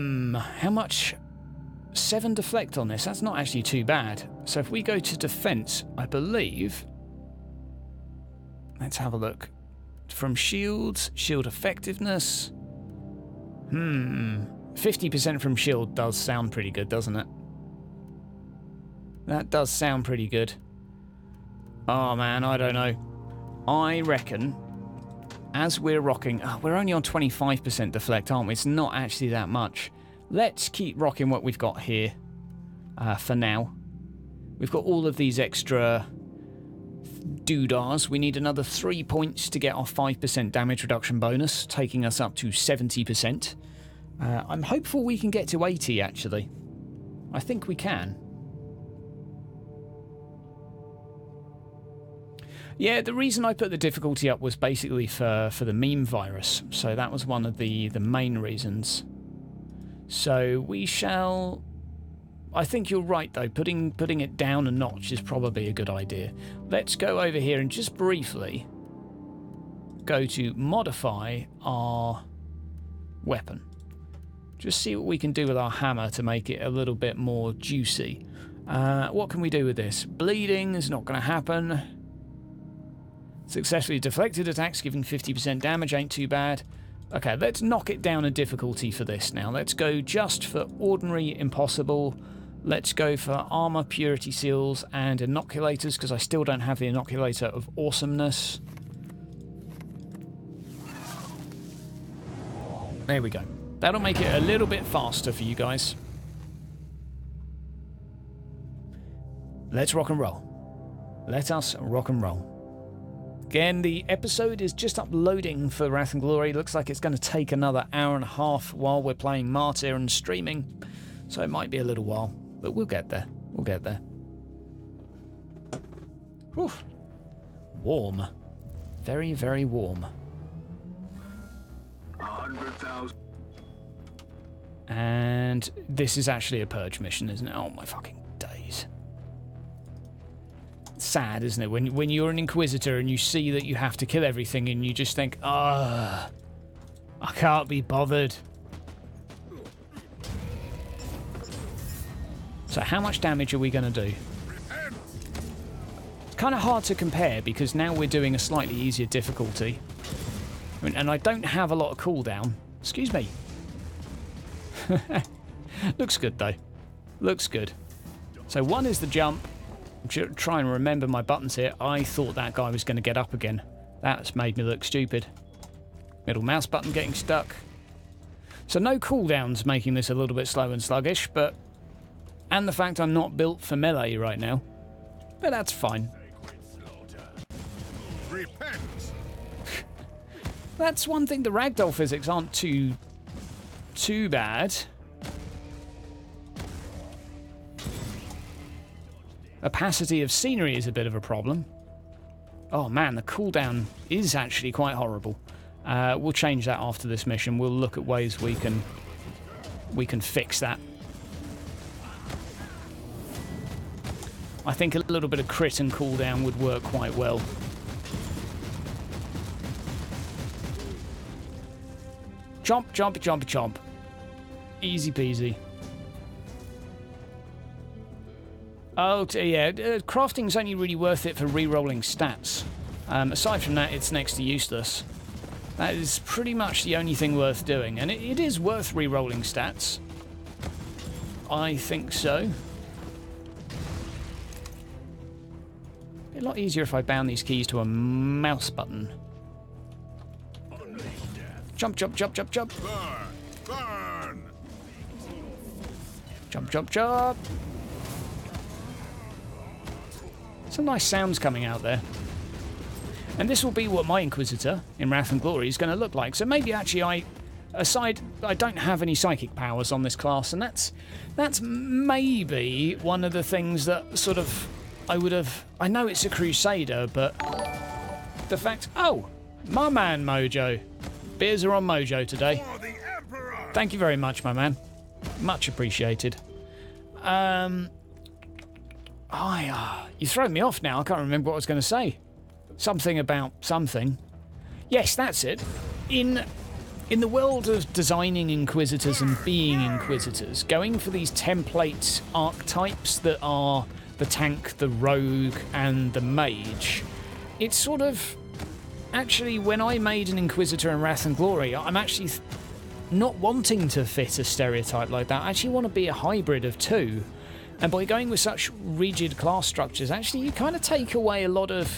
much? 7 deflect on this. That's not actually too bad. So if we go to defense, I believe... Let's have a look. From shields, shield effectiveness... 50% from shield does sound pretty good, doesn't it? That does sound pretty good. Oh man, I don't know. I reckon, as we're rocking... Oh, we're only on 25% deflect, aren't we? It's not actually that much. Let's keep rocking what we've got here for now. We've got all of these extra doodahs. We need another 3 points to get our 5% damage reduction bonus, taking us up to 70%. I'm hopeful we can get to 80, actually. I think we can. Yeah, the reason I put the difficulty up was basically for the meme virus. So that was one of the main reasons. So we shall... I think you're right, though. Putting it down a notch is probably a good idea. Let's go over here and just briefly go to modify our weapon. Just see what we can do with our hammer to make it a little bit more juicy. What can we do with this? Bleeding is not going to happen. Successfully deflected attacks giving 50% damage ain't too bad. Okay, let's knock it down a difficulty for this now. Let's go just for ordinary impossible. Let's go for armor, purity seals, and inoculators, because I still don't have the inoculator of awesomeness. There we go. That'll make it a little bit faster for you guys. Let's rock and roll. Let us rock and roll. Again, the episode is just uploading for Wrath and Glory. Looks like it's going to take another hour and a half while we're playing Martyr and streaming. So it might be a little while, but we'll get there. We'll get there. Whew. Warm. Very, very warm. 100,000. And this is actually a purge mission, isn't it? Oh my fucking days. Sad, isn't it? When you're an Inquisitor and you see that you have to kill everything and you just think, ah, I can't be bothered. So how much damage are we going to do? It's kind of hard to compare because now we're doing a slightly easier difficulty. And I don't have a lot of cooldown. Excuse me. Looks good though. Looks good. So 1 is the jump. I'm trying to remember my buttons here. I thought that guy was going to get up again. That's made me look stupid. Middle mouse button getting stuck. So no cooldowns, making this a little bit slow and sluggish, but... And the fact I'm not built for melee right now. But that's fine. Repent. That's one thing, the ragdoll physics aren't too bad. Opacity of scenery is a bit of a problem. Oh man, the cooldown is actually quite horrible. We'll change that after this mission. We'll look at ways we can fix that. I think a little bit of crit and cooldown would work quite well. Chomp, chomp, chomp, chomp. Easy peasy. Oh, yeah, crafting's only really worth it for re-rolling stats. Aside from that, it's next to useless. That is pretty much the only thing worth doing, and it is worth re-rolling stats. I think so. A lot easier if I bound these keys to a mouse button. Jump, jump, jump, jump, jump. Burn. Burn. Jump, jump, jump. Some nice sounds coming out there. And this will be what my Inquisitor in Wrath and Glory is going to look like. So maybe actually I don't have any psychic powers on this class, and that's maybe one of the things that sort of I would have... I know it's a Crusader, but the fact... Oh, my man, Mojo. Beers are on Mojo today. For the Emperor! Thank you very much, my man. Much appreciated. You thrown me off now. I can't remember what I was going to say. Something about something. Yes, that's it. In the world of designing Inquisitors and being Inquisitors, going for these template archetypes that are the tank, the rogue, and the mage, it's sort of... Actually, when I made an Inquisitor in Wrath and Glory, I'm actually not wanting to fit a stereotype like that. I actually want to be a hybrid of two. And by going with such rigid class structures, actually you kind of take away a lot of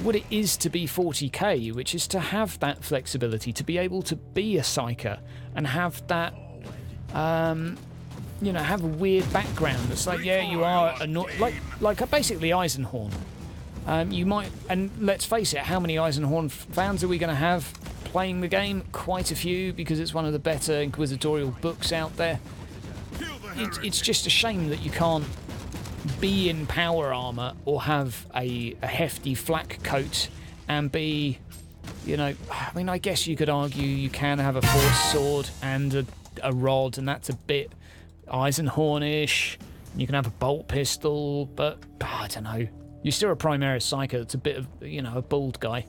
what it is to be 40k, which is to have that flexibility, to be able to be a psyker and have that, you know, have a weird background. It's like, yeah, you are like basically Eisenhorn. You might, and let's face it, how many Eisenhorn fans are we going to have playing the game? Quite a few, because it's one of the better inquisitorial books out there. It's just a shame that you can't be in power armor or have a hefty flak coat and be, you know, I mean, I guess you could argue you can have a force sword and a rod, and that's a bit Eisenhorn-ish. You can have a bolt pistol, but I don't know. You're still a Primaris Psyker that's a bit of, you know, a bald guy.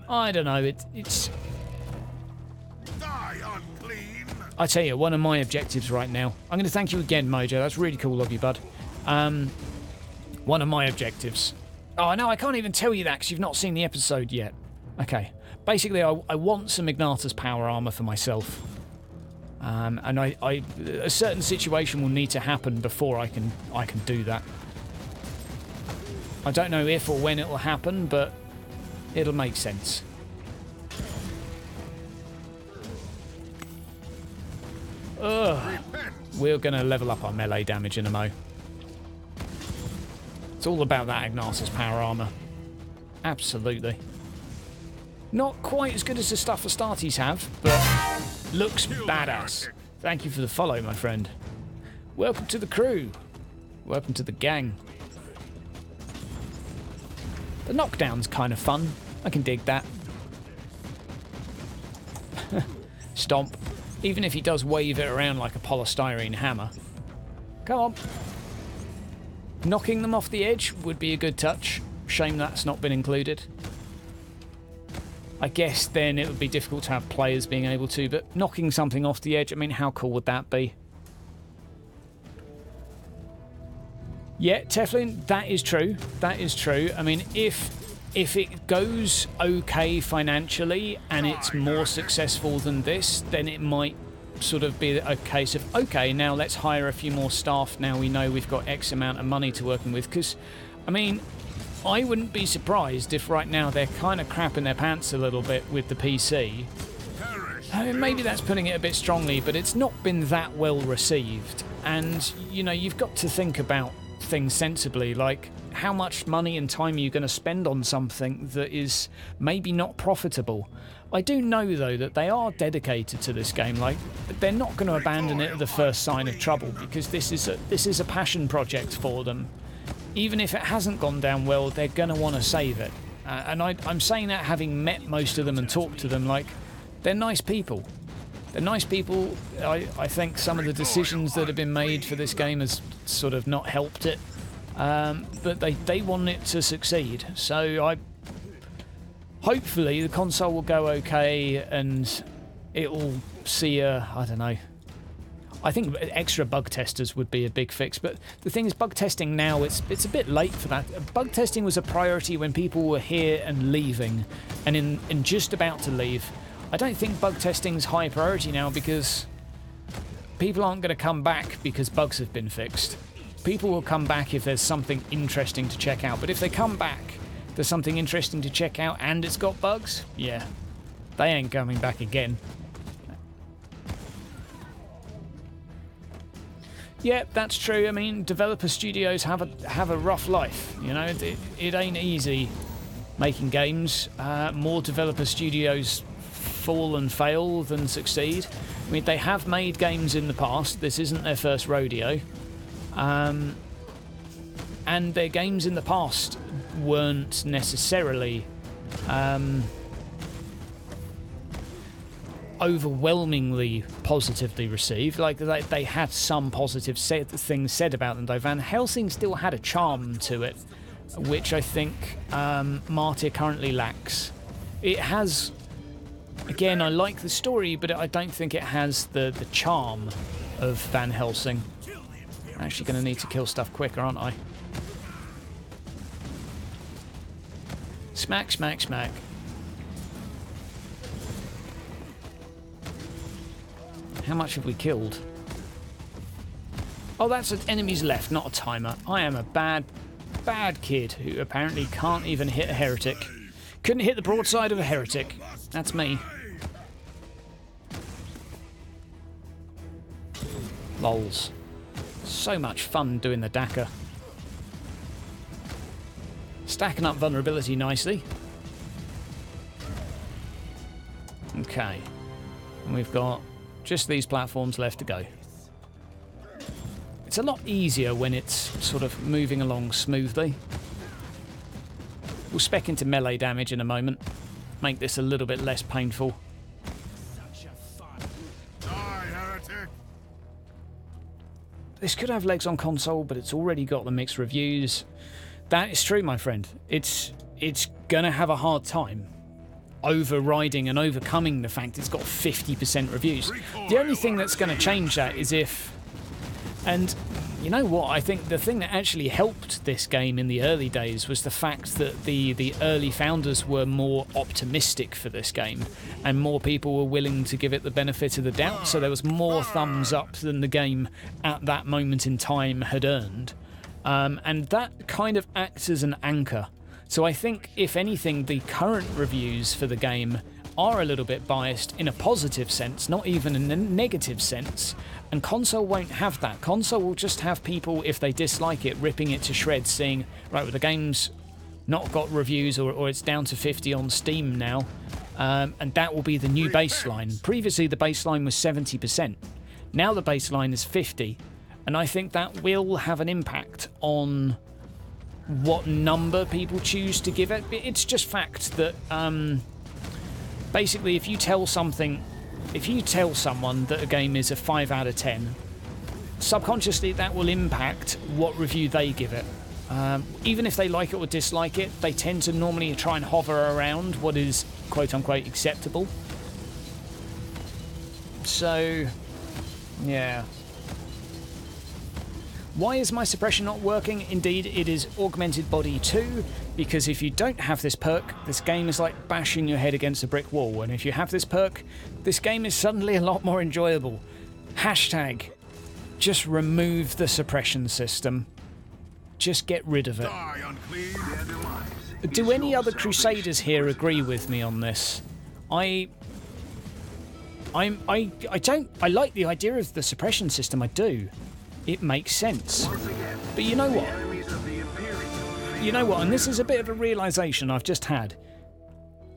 I don't know, it's... Die, unclean! I tell you, one of my objectives right now... I'm going to thank you again, Mojo. That's really cool of you, bud. One of my objectives... Oh, no, I can't even tell you that because you've not seen the episode yet. Okay. Basically, I want some Ignata's power armor for myself. And a certain situation will need to happen before I can do that. I don't know if or when it will happen, but it'll make sense. Ugh. We're going to level up our melee damage in a mo. It's all about that Ignata's power armor. Absolutely. Not quite as good as the stuff Astartes have, but looks badass. Thank you for the follow, my friend. Welcome to the crew. Welcome to the gang. The knockdown's kind of fun. I can dig that. Stomp. Even if he does wave it around like a polystyrene hammer. Come on. Knocking them off the edge would be a good touch. Shame that's not been included. I guess then it would be difficult to have players being able to, but knocking something off the edge, I mean, how cool would that be? Yeah, Teflon, that is true. That is true. I mean, if it goes okay financially and it's more successful than this, then it might sort of be a case of, okay, now let's hire a few more staff. Now we know we've got X amount of money to working with. Because, I mean, I wouldn't be surprised if right now they're kind of crapping their pants a little bit with the PC. I mean, maybe that's putting it a bit strongly, but it's not been that well received. And, you know, you've got to think about things sensibly, like how much money and time are you going to spend on something that is maybe not profitable. I do know though that they are dedicated to this game. Like, they're not going to abandon it at the first sign of trouble, because this is a passion project for them. Even if it hasn't gone down well, they're going to want to save it. And I'm saying that having met most of them and talked to them. Like, they're nice people. They're nice people. I think some of the decisions that have been made for this game has sort of not helped it. But they want it to succeed. So hopefully the console will go okay and it will see I don't know. I think extra bug testers would be a big fix. But the thing is, bug testing now, it's a bit late for that. Bug testing was a priority when people were here and leaving and in just about to leave. I don't think bug testing's high priority now, because people aren't going to come back because bugs have been fixed. People will come back if there's something interesting to check out. But if they come back, there's something interesting to check out and it's got bugs, yeah, they ain't coming back again. Yeah, that's true. I mean, developer studios have a rough life. You know, it ain't easy making games. More developer studios fall and fail than succeed. I mean, they have made games in the past. This isn't their first rodeo. And and their games in the past weren't necessarily overwhelmingly positively received. Like, they had some positive things said about them, though. Van Helsing still had a charm to it, which I think Martyr currently lacks. It has, again, I like the story, but I don't think it has the charm of Van Helsing. I'm actually going to need to kill stuff quicker, aren't I? Smack, smack, smack. How much have we killed? Oh, that's enemies left, not a timer. I am a bad kid who apparently can't even hit a heretic. Couldn't hit the broadside of a heretic. That's me. Lols. So much fun doing the Dakar. Stacking up vulnerability nicely. Okay. And we've got just these platforms left to go. It's a lot easier when it's sort of moving along smoothly. We'll spec into melee damage in a moment. Make this a little bit less painful. This could have legs on console, but it's already got the mixed reviews. That is true, my friend. It's gonna have a hard time overriding and overcoming the fact it's got 50% reviews. The only thing that's going to change that is if... And you know what? I think the thing that actually helped this game in the early days was the fact that the early founders were more optimistic for this game, and more people were willing to give it the benefit of the doubt, so there was more thumbs up than the game at that moment in time had earned. And that kind of acts as an anchor. So I think, if anything, the current reviews for the game are a little bit biased in a positive sense, not even in a negative sense. And console won't have that. Console will just have people, if they dislike it, ripping it to shreds, saying, right, well, the game's not got reviews, or it's down to 50 on Steam now. And that will be the new baseline. Previously, the baseline was 70%. Now the baseline is 50%. And I think that will have an impact on what number people choose to give it. It's just fact that basically if you tell someone that a game is a 5 out of 10, subconsciously that will impact what review they give it. Even if they like it or dislike it, they tend to normally try and hover around what is quote-unquote acceptable. So, yeah. Why is my suppression not working? Indeed, it is Augmented Body 2, because if you don't have this perk, this game is like bashing your head against a brick wall, and if you have this perk, this game is suddenly a lot more enjoyable. Hashtag, just remove the suppression system. Just get rid of it. Do any other Crusaders here agree with me on this? I like the idea of the suppression system, I do. It makes sense. But you know what? You know what? And this is a bit of a realisation I've just had.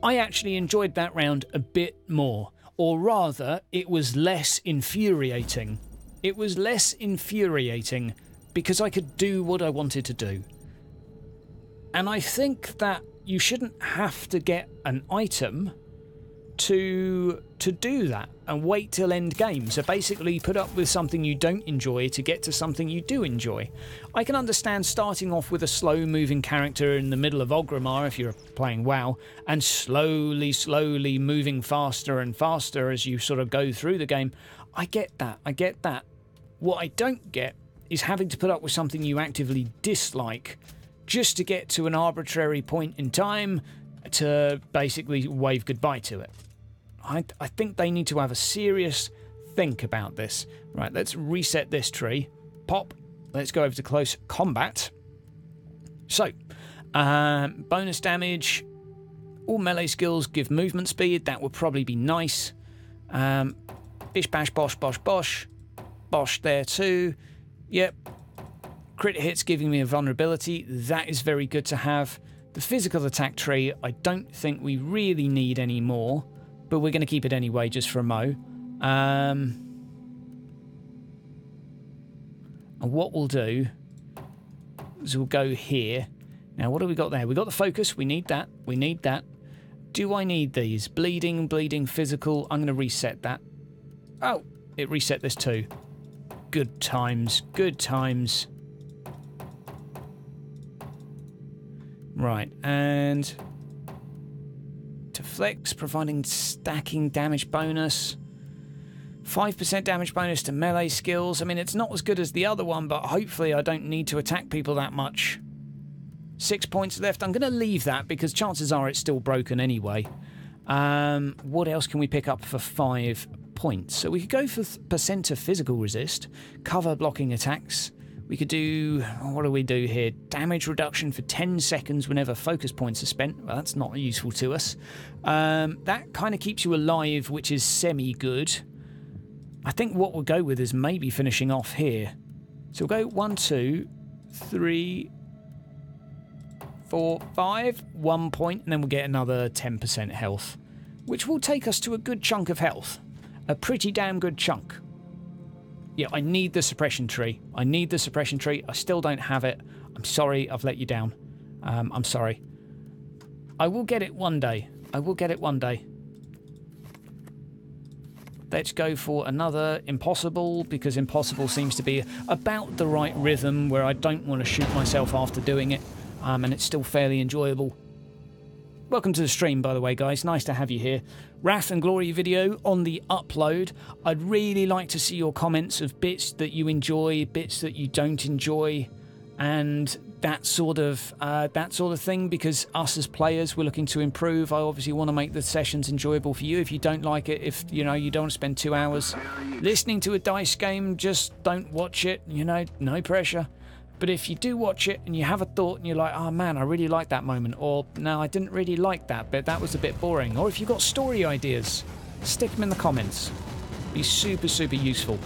I actually enjoyed that round a bit more. Or rather, it was less infuriating. It was less infuriating because I could do what I wanted to do. And I think that you shouldn't have to get an item to do that and wait till end game. So basically put up with something you don't enjoy to get to something you do enjoy. I can understand starting off with a slow moving character in the middle of Orgrimmar if you're playing WoW, and slowly moving faster and faster as you sort of go through the game. I get that. What I don't get is having to put up with something you actively dislike just to get to an arbitrary point in time to basically wave goodbye to it. I think they need to have a serious think about this. Right, let's reset this tree. Pop. Let's go over to close combat. So, bonus damage. All melee skills give movement speed. That would probably be nice. Bish, bash, bosh, bosh, bosh. Bosh there too. Yep. Crit hits giving me a vulnerability. That is very good to have. The physical attack tree, I don't think we really need any more, but we're going to keep it anyway just for a mo. And what we'll do So we'll go here. Now, what do we got there? We got the focus. We need that. We need that. Do I need these? Bleeding, physical. I'm going to reset that. Oh, it reset this too. Good times. Good times. Right, and to flex, providing stacking damage bonus. 5% damage bonus to melee skills. I mean, it's not as good as the other one, but hopefully I don't need to attack people that much. 6 points left. I'm going to leave that because chances are it's still broken anyway. What else can we pick up for 5 points? So we could go for percent of physical resist, cover blocking attacks. We could do, what do we do here? Damage reduction for 10 seconds whenever focus points are spent. Well, that's not useful to us. That kind of keeps you alive, which is semi-good. I think what we'll go with is maybe finishing off here. So we'll go 1, 2, 3, 4, 5, 1 point, and then we'll get another 10% health, which will take us to a good chunk of health. A pretty damn good chunk. Yeah, I need the suppression tree. I need the suppression tree. I still don't have it. I'm sorry I've let you down. I'm sorry. I will get it one day. I will get it one day. Let's go for another impossible, because impossible seems to be about the right rhythm where I don't want to shoot myself after doing it, and it's still fairly enjoyable. Welcome to the stream, by the way, guys. Nice to have you here. Wrath and Glory video on the upload. I'd really like to see your comments of bits that you enjoy, bits that you don't enjoy, and that sort of thing, because us as players, we're looking to improve. I obviously want to make the sessions enjoyable for you. If you don't like it, if you don't want to spend 2 hours listening to a dice game, just don't watch it. No pressure. But if you do watch it and you have a thought and you're like, oh man, I really like that moment, or no, I didn't really like that bit, that was a bit boring, or if you've got story ideas, stick them in the comments. Be super, super useful.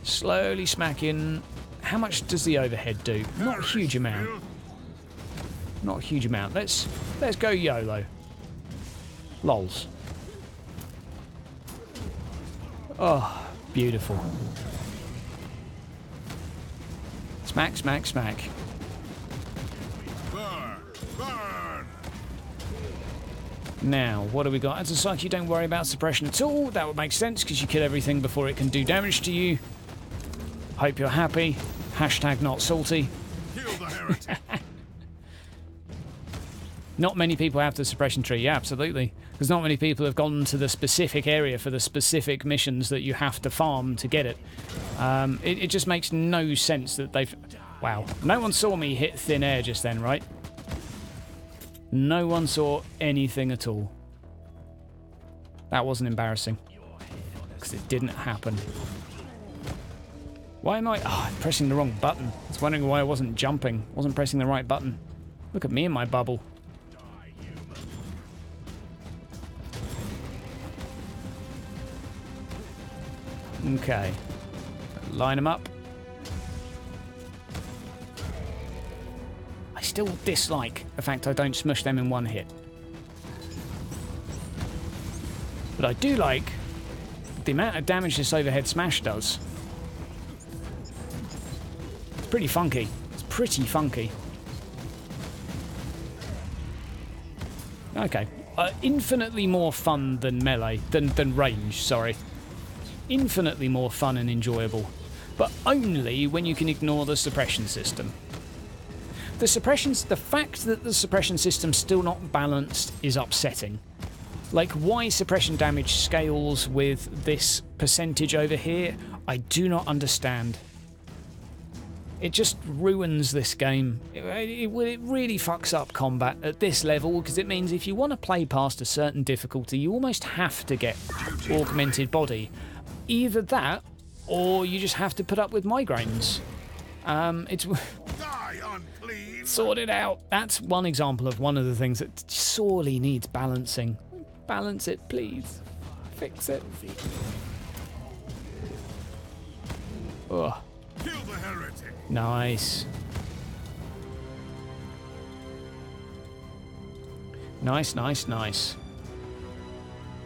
Slowly smacking. How much does the overhead do? Not a huge amount. Not a huge amount. Let's go YOLO. Lols. Oh, beautiful. Smack, smack, smack. Burn! Burn! Now, what do we got? As a psyche, don't worry about suppression at all. That would make sense because you kill everything before it can do damage to you. Hope you're happy. Hashtag not salty. Kill the heretic! Not many people have the suppression tree. Yeah, absolutely. Because not many people have gone to the specific area for the specific missions that you have to farm to get it. It just makes no sense that they've... Wow. No one saw me hit thin air just then, right? No one saw anything at all. That wasn't embarrassing. Because it didn't happen. Why am I... Oh, I'm pressing the wrong button. I was wondering why I wasn't jumping. Wasn't pressing the right button. Look at me in my bubble. Okay. Line them up. I still dislike the fact I don't smush them in one hit. But I do like the amount of damage this overhead smash does. It's pretty funky. It's pretty funky. Okay. Infinitely more fun than melee, than range, sorry. Infinitely more fun and enjoyable, but only when you can ignore the suppression system. The fact that the suppression system's still not balanced is upsetting. Like, why suppression damage scales with this percentage over here, I do not understand. It just ruins this game. It really fucks up combat at this level, because it means if you want to play past a certain difficulty, you almost have to get augmented body. Either that, or you just have to put up with migraines. It's... Die, unclean! Sort it out. That's one example of one of the things that sorely needs balancing. Balance it, please. Fix it. Ugh. Kill the heretic! Nice. Nice, nice, nice.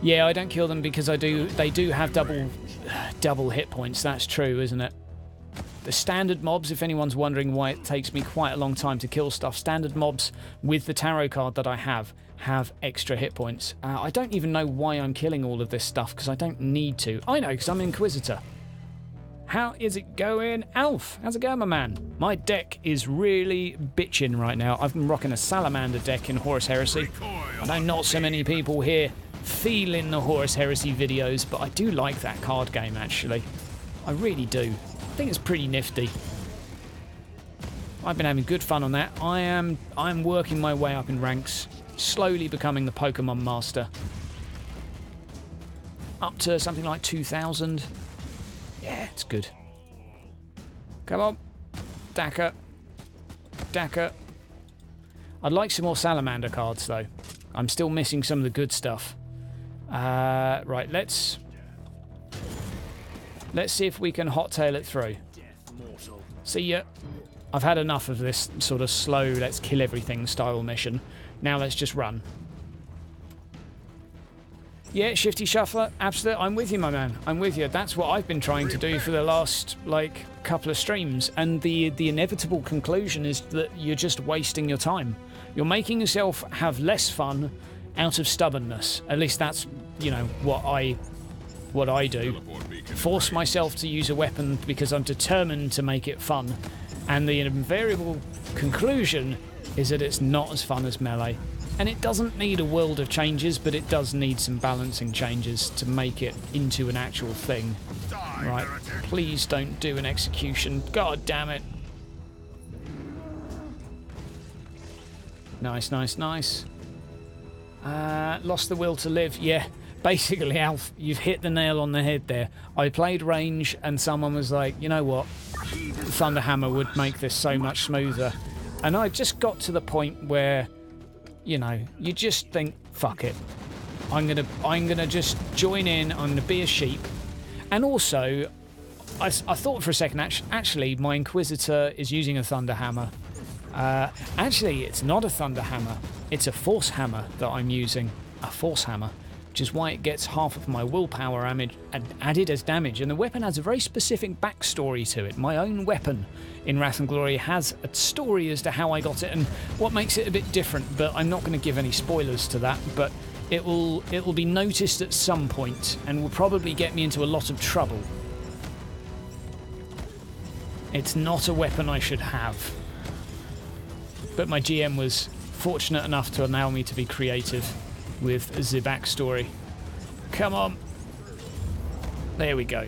Yeah, I don't kill them because they do have double hit points. That's true, isn't it? The standard mobs, if anyone's wondering why it takes me quite a long time to kill stuff, standard mobs with the tarot card that I have extra hit points. I don't even know why I'm killing all of this stuff, because I don't need to. I know, because I'm an Inquisitor. How is it going? Alf, how's it going, my man? My deck is really bitching right now. I've been rocking a Salamander deck in Horus Heresy. I know not so many people here feeling the Horus Heresy videos, but I do like that card game, actually. I really do. I think it's pretty nifty. I've been having good fun on that. I'm working my way up in ranks, slowly becoming the Pokemon master. Up to something like 2,000. Yeah, it's good. Come on. Daka. Daka. I'd like some more Salamander cards, though. I'm still missing some of the good stuff. Right, let's see if we can hot-tail it through. See ya. I've had enough of this sort of slow, let's kill everything style mission. Now let's just run. Yeah, Shifty Shuffler, absolutely. I'm with you, my man. I'm with you. That's what I've been trying to do for the last, like, couple of streams. And the inevitable conclusion is that you're just wasting your time. You're making yourself have less fun out of stubbornness. At least that's, you know, what I do. Force myself to use a weapon because I'm determined to make it fun. And the invariable conclusion is that it's not as fun as melee. And it doesn't need a world of changes, but it does need some balancing changes to make it into an actual thing. Right, please don't do an execution. God damn it. Nice, nice, nice. Lost the will to live. Yeah, basically, Alf, you've hit the nail on the head there. I played range and someone was like, you know what? Thunderhammer would make this so much smoother. And I just got to the point where, you know, you just think, fuck it. I'm gonna just join in. I'm gonna be a sheep. And also, I thought for a second, actually, my Inquisitor is using a Thunderhammer. Actually, it's not a Thunderhammer. It's a Force Hammer that I'm using. A Force Hammer, which is why it gets half of my willpower added as damage. And the weapon has a very specific backstory to it. My own weapon in Wrath and Glory has a story as to how I got it and what makes it a bit different, but I'm not going to give any spoilers to that, but it will be noticed at some point and will probably get me into a lot of trouble. It's not a weapon I should have, but my GM was fortunate enough to allow me to be creative with the backstory. Come on. There we go.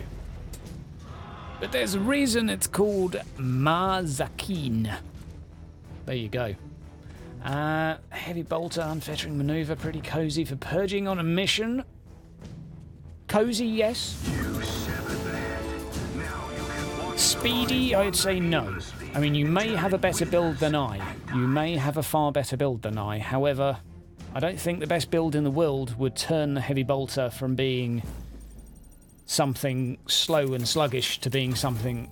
But there's a reason it's called Mazakin. There you go. Heavy bolter, unfettering maneuver, pretty cozy for purging on a mission. Cozy, yes. Speedy, I'd say no. I mean, you may have a better build than I. You may have a far better build than I. However, I don't think the best build in the world would turn the heavy bolter from being something slow and sluggish to being something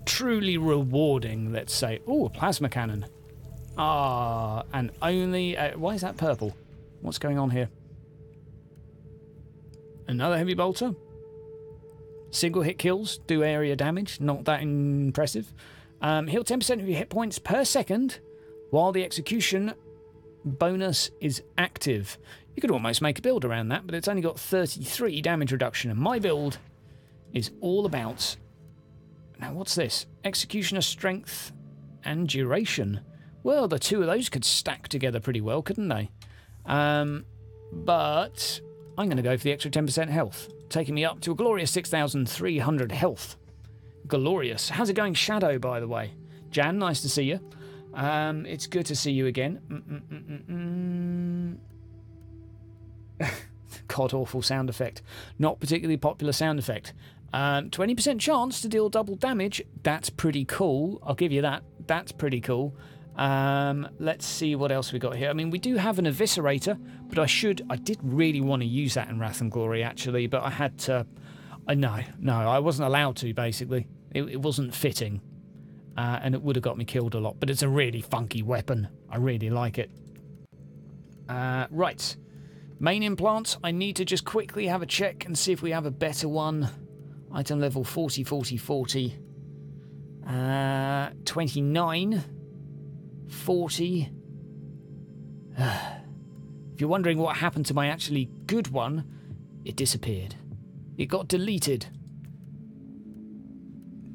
truly rewarding, let's say. Ooh, a plasma cannon. Ah, and only... why is that purple? What's going on here? Another heavy bolter. Single hit kills, do area damage. Not that impressive. Heal 10% of your hit points per second while the execution bonus is active. You could almost make a build around that, but it's only got 33 damage reduction, and my build is all about... Now, what's this? Executioner strength and duration. Well, the two of those could stack together pretty well, couldn't they? But I'm going to go for the extra 10% health, taking me up to a glorious 6,300 health. Glorious. How's it going, Shadow, by the way? Jan, nice to see you. It's good to see you again. God-awful sound effect. Not particularly popular sound effect. 20% chance to deal double damage. That's pretty cool. I'll give you that. That's pretty cool. Let's see what else we got here. I mean, we do have an Eviscerator, but I did really want to use that in Wrath and Glory, actually, but I had to... No, I wasn't allowed to, basically. It wasn't fitting. And it would have got me killed a lot, but it's a really funky weapon. I really like it. Right. Main implants, I need to just quickly have a check and see if we have a better one. Item level 40, 40, 40. 29, 40. If you're wondering what happened to my actually good one, it disappeared. It got deleted.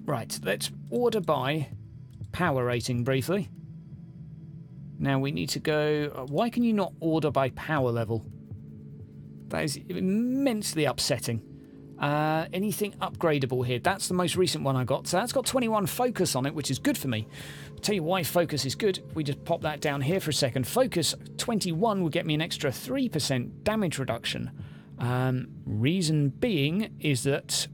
Right, let's order by power rating briefly. Now we need to go... Why can you not order by power level? That is immensely upsetting. Anything upgradable here? That's the most recent one I got. So that's got 21 focus on it, which is good for me. I'll tell you why focus is good. We just pop that down here for a second. Focus 21 will get me an extra 3% damage reduction. Reason being is that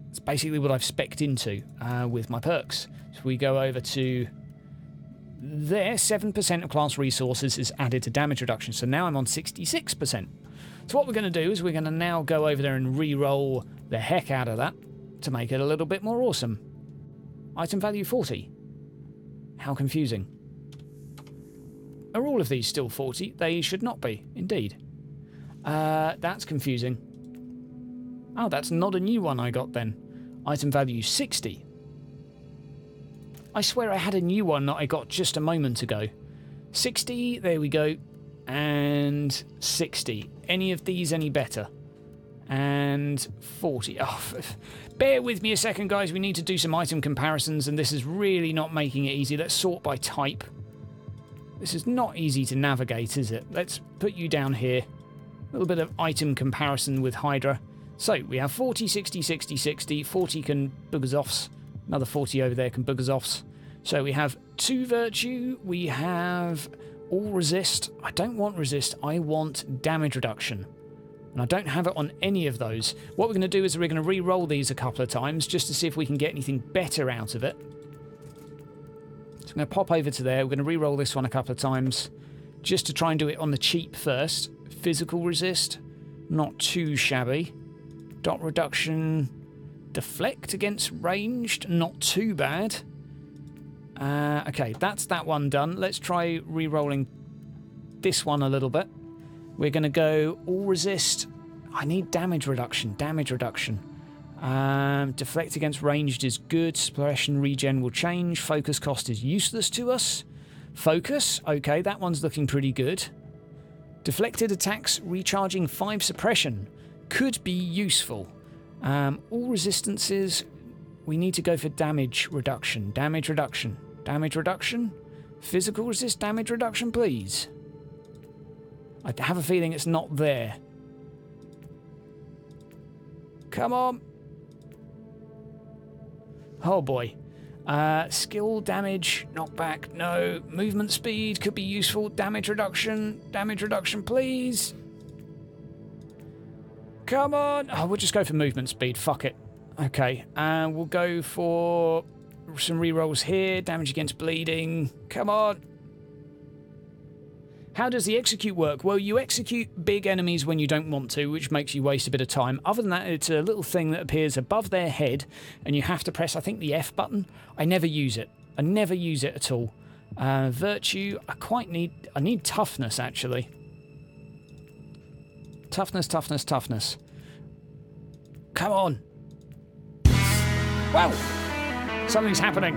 it's basically what I've specced into with my perks. So we go over to there, 7% of class resources is added to damage reduction. So now I'm on 66%. So what we're going to do is we're going to now go over there and re-roll the heck out of that to make it a little bit more awesome. Item value 40. How confusing. Are all of these still 40? They should not be, indeed. That's confusing. Oh, that's not a new one I got then. Item value 60. I swear I had a new one that I got just a moment ago. 60, there we go. And 60. Any of these any better? And 40. Oh, bear with me a second, guys. We need to do some item comparisons, and this is really not making it easy. Let's sort by type. This is not easy to navigate, is it? Let's put you down here. A little bit of item comparison with Hydra. So, we have 40, 60, 60, 60. 40 can boogers offs. Another 40 over there can boogers offs. So we have 2 virtue. We have... all resist. I don't want resist, I want damage reduction. And I don't have it on any of those. What we're going to do is we're going to re-roll these a couple of times just to see if we can get anything better out of it. So I'm going to pop over to there. We're going to re-roll this one a couple of times just to try and do it on the cheap first. Physical resist, not too shabby. Dot reduction, deflect against ranged, not too bad. Okay, that's that one done. Let's try re-rolling this one a little bit. We're going to go all resist. I need damage reduction. Damage reduction. Deflect against ranged is good. Suppression regen will change. Focus cost is useless to us. Focus. Okay, that one's looking pretty good. Deflected attacks recharging 5 suppression. Could be useful. All resistances... we need to go for damage reduction. Damage reduction. Damage reduction. Physical resist damage reduction, please. I have a feeling it's not there. Come on. Oh boy. Skill damage, knockback, no. Movement speed could be useful. Damage reduction. Damage reduction, please. Come on. Oh, we'll just go for movement speed. Fuck it. Okay, and we'll go for some rerolls here. Damage against bleeding. Come on. How does the execute work? Well, you execute big enemies when you don't want to, which makes you waste a bit of time. Other than that, it's a little thing that appears above their head, and you have to press, I think, the F button. I never use it. I never use it at all. Virtue, I need toughness, actually. Toughness, toughness, toughness. Come on. Wow! Something's happening.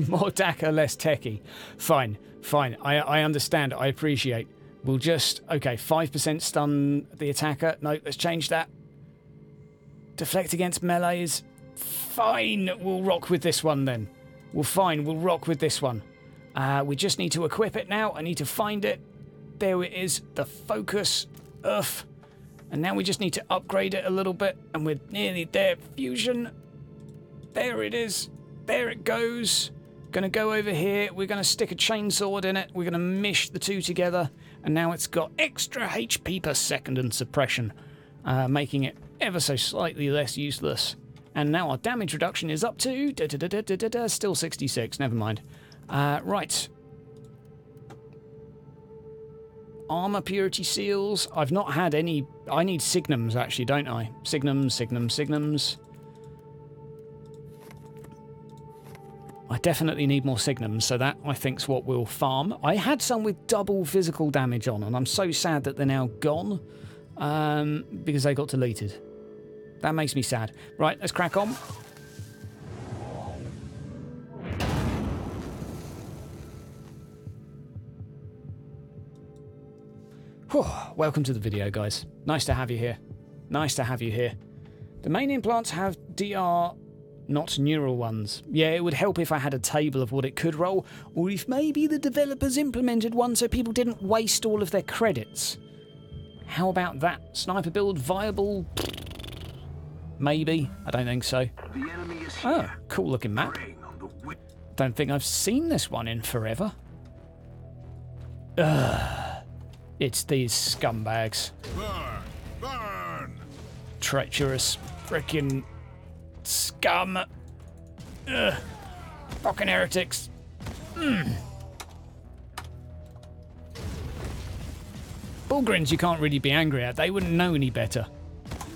More DACA, less techie. Fine, fine. I understand. I appreciate. We'll just... okay, 5% stun the attacker. No, let's change that. Deflect against melees. Fine, we'll rock with this one then. We'll rock with this one. We just need to equip it now. I need to find it. There it is. The focus. Ugh. And now we just need to upgrade it a little bit. And we're nearly there. Fusion. There it is. There it goes. Gonna go over here. We're gonna stick a chainsword in it. We're gonna mish the two together. And now it's got extra HP per second and suppression. Making it ever so slightly less useless. And now our damage reduction is up to... still 66. Never mind. Right. Armor purity seals. I've not had any... I need signums, actually, don't I? Signums, signums, signums. I definitely need more signums, so that, I think, is what we'll farm. I had some with double physical damage on, and I'm so sad that they're now gone, because they got deleted. That makes me sad. Right, let's crack on. Whew, welcome to the video, guys. Nice to have you here. Nice to have you here. The main implants have DR, not neural ones. Yeah, it would help if I had a table of what it could roll, or if maybe the developers implemented one so people didn't waste all of their credits. How about that? Sniper build viable? Maybe. I don't think so. The enemy is Oh, here. cool looking map. Preying on the Don't think I've seen this one in forever. Ugh. It's these scumbags. Burn! Burn! Treacherous frickin' scum. Ugh. Fucking heretics. Bullgrins you can't really be angry at. They wouldn't know any better.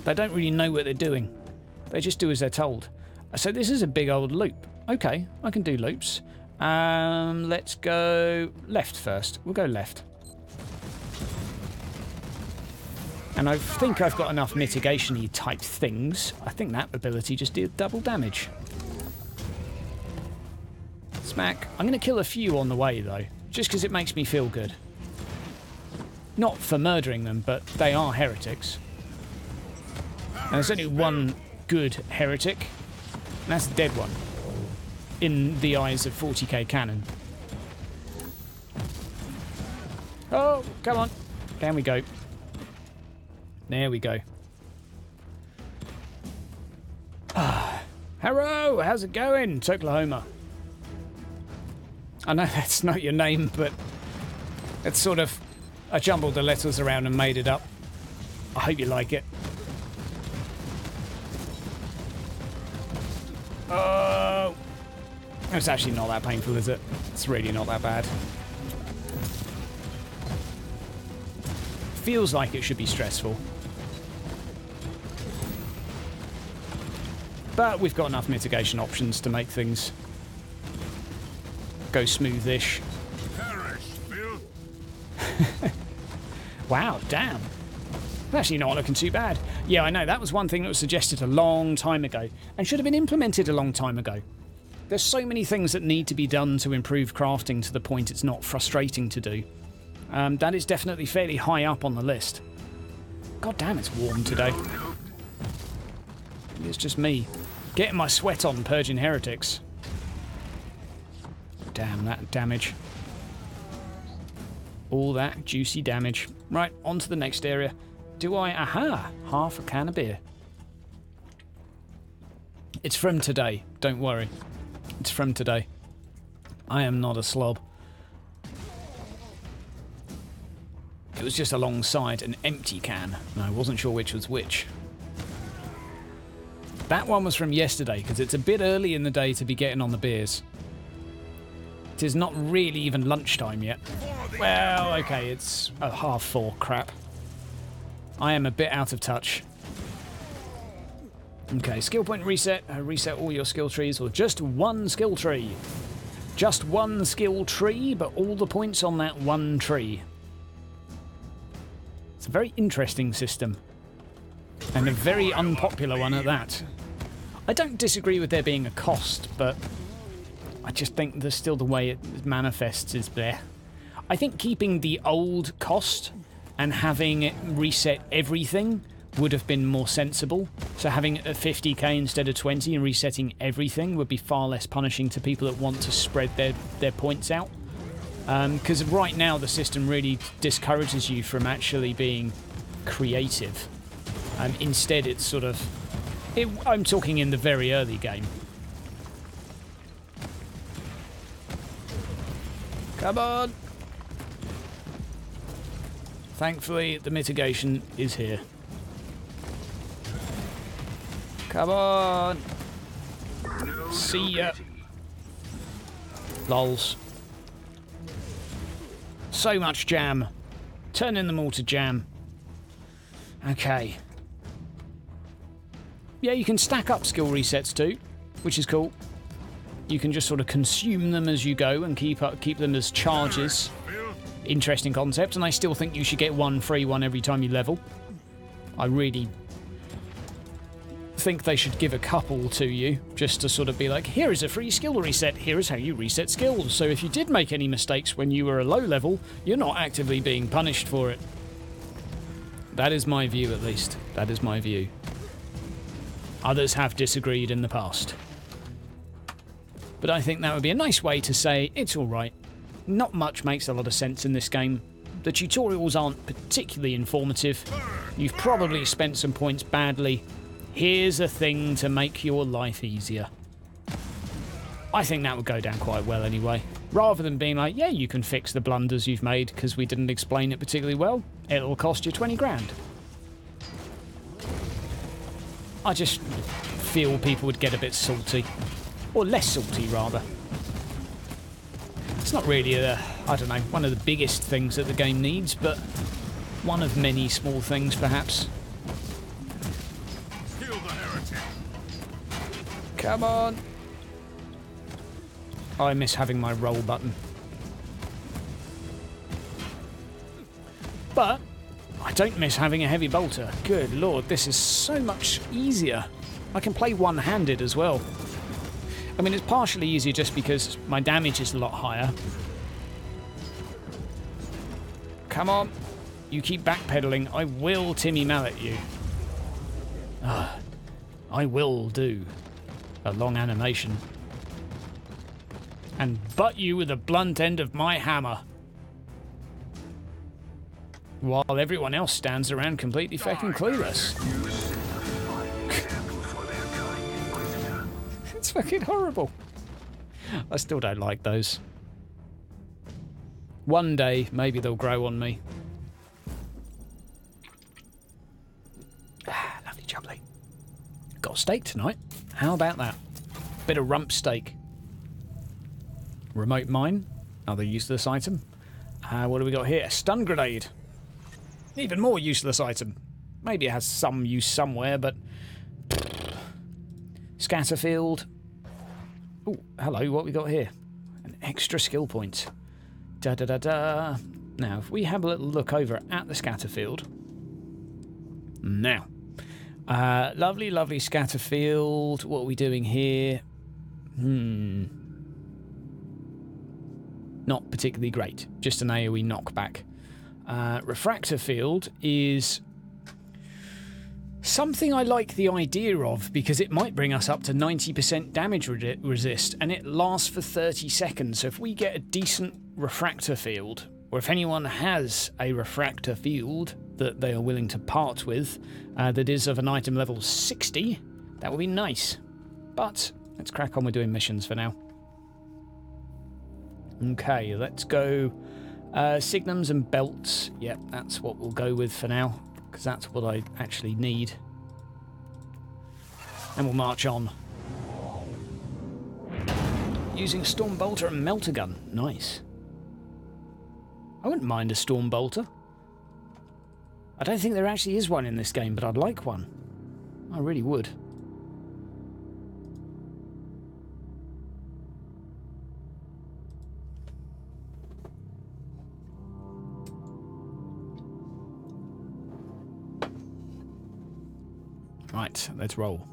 They don't really know what they're doing. They just do as they're told. So this is a big old loop. Okay, I can do loops. Let's go left first. We'll go left. And I think I've got enough mitigation-y type things. I think that ability just did double damage. Smack. I'm going to kill a few on the way, though, just because it makes me feel good. Not for murdering them, but they are heretics. And there's only one good heretic, and that's the dead one, in the eyes of 40k canon. Oh, come on. Down we go. There we go. Hello, how's it going? It's Oklahoma. I know that's not your name, but it's sort of... I jumbled the letters around and made it up. I hope you like it. Oh! It's actually not that painful, is it? It's really not that bad. Feels like it should be stressful. But we've got enough mitigation options to make things go smoothish. Perish, filth! Wow, damn. Actually not looking too bad. Yeah, I know, that was one thing that was suggested a long time ago and should have been implemented a long time ago. There's so many things that need to be done to improve crafting to the point it's not frustrating to do. That is definitely fairly high up on the list. God damn, it's warm today. It's just me getting my sweat on purging heretics. Damn that damage. All that juicy damage. Right, on to the next area. Do I? Aha! Half a can of beer. It's from today. Don't worry. It's from today. I am not a slob. It was just alongside an empty can, and I wasn't sure which was which. That one was from yesterday, because it's a bit early in the day to be getting on the beers. It is not really even lunchtime yet. Well, okay, it's 4:30. Crap. I am a bit out of touch. Okay, skill point reset. Reset all your skill trees, or just one skill tree. Just one skill tree, but all the points on that one tree. It's a very interesting system. And a very unpopular one at that. I don't disagree with there being a cost, but I just think there's still the way it manifests is there. I think keeping the old cost and having it reset everything would have been more sensible. So having a 50k instead of 20 and resetting everything would be far less punishing to people that want to spread their points out. Because right now the system really discourages you from actually being creative. Instead it's sort of... I'm talking in the very early game. Come on! Thankfully the mitigation is here. Come on! See ya! Lols. So much jam. Turning them all to jam. Okay. Yeah, you can stack up skill resets too, which is cool. You can just sort of consume them as you go and keep them as charges. Interesting concept, and I still think you should get one free one every time you level. I really think they should give a couple to you, just to sort of be like, here is a free skill reset, here is how you reset skills. So if you did make any mistakes when you were a low level, you're not actively being punished for it. That is my view, at least. That is my view. Others have disagreed in the past. But I think that would be a nice way to say, it's alright. Not much makes a lot of sense in this game. The tutorials aren't particularly informative. You've probably spent some points badly. Here's a thing to make your life easier. I think that would go down quite well anyway. Rather than being like, yeah, you can fix the blunders you've made because we didn't explain it particularly well. It'll cost you 20 grand. I just feel people would get a bit salty. Or less salty, rather. It's not really, I don't know, one of the biggest things that the game needs, but one of many small things, perhaps. Kill the heretic. Come on. I miss having my roll button. But I don't miss having a heavy bolter. Good lord, this is so much easier. I can play one-handed as well. I mean, it's partially easier just because my damage is a lot higher. Come on. You keep backpedaling. I will Timmy Mallet you. I will do a long animation. And butt you with the blunt end of my hammer. While everyone else stands around completely fucking clueless. It's fucking horrible. I still don't like those. One day, maybe they'll grow on me. Ah, lovely jubbly. Got a steak tonight. How about that? Bit of rump steak. Remote mine. Another useless item. What do we got here? Stun grenade. Even more useless item. Maybe it has some use somewhere, but... Scatterfield. Oh, hello, what we got here? An extra skill point. Da-da-da-da. Now, if we have a little look over at the Scatterfield. Now. Lovely, lovely Scatterfield. What are we doing here? Not particularly great. Just an AoE knockback. Refractor Field is... something I like the idea of, because it might bring us up to 90% damage resist, and it lasts for 30 seconds. So if we get a decent refractor field, or if anyone has a refractor field that they are willing to part with, that is of an item level 60, that would be nice. But let's crack on with doing missions for now. Okay, let's go signums and belts. Yep, that's what we'll go with for now, because that's what I actually need. And we'll march on. Using Storm Bolter and Melter Gun. Nice. I wouldn't mind a Storm Bolter. I don't think there actually is one in this game, but I'd like one. I really would. Right, let's roll.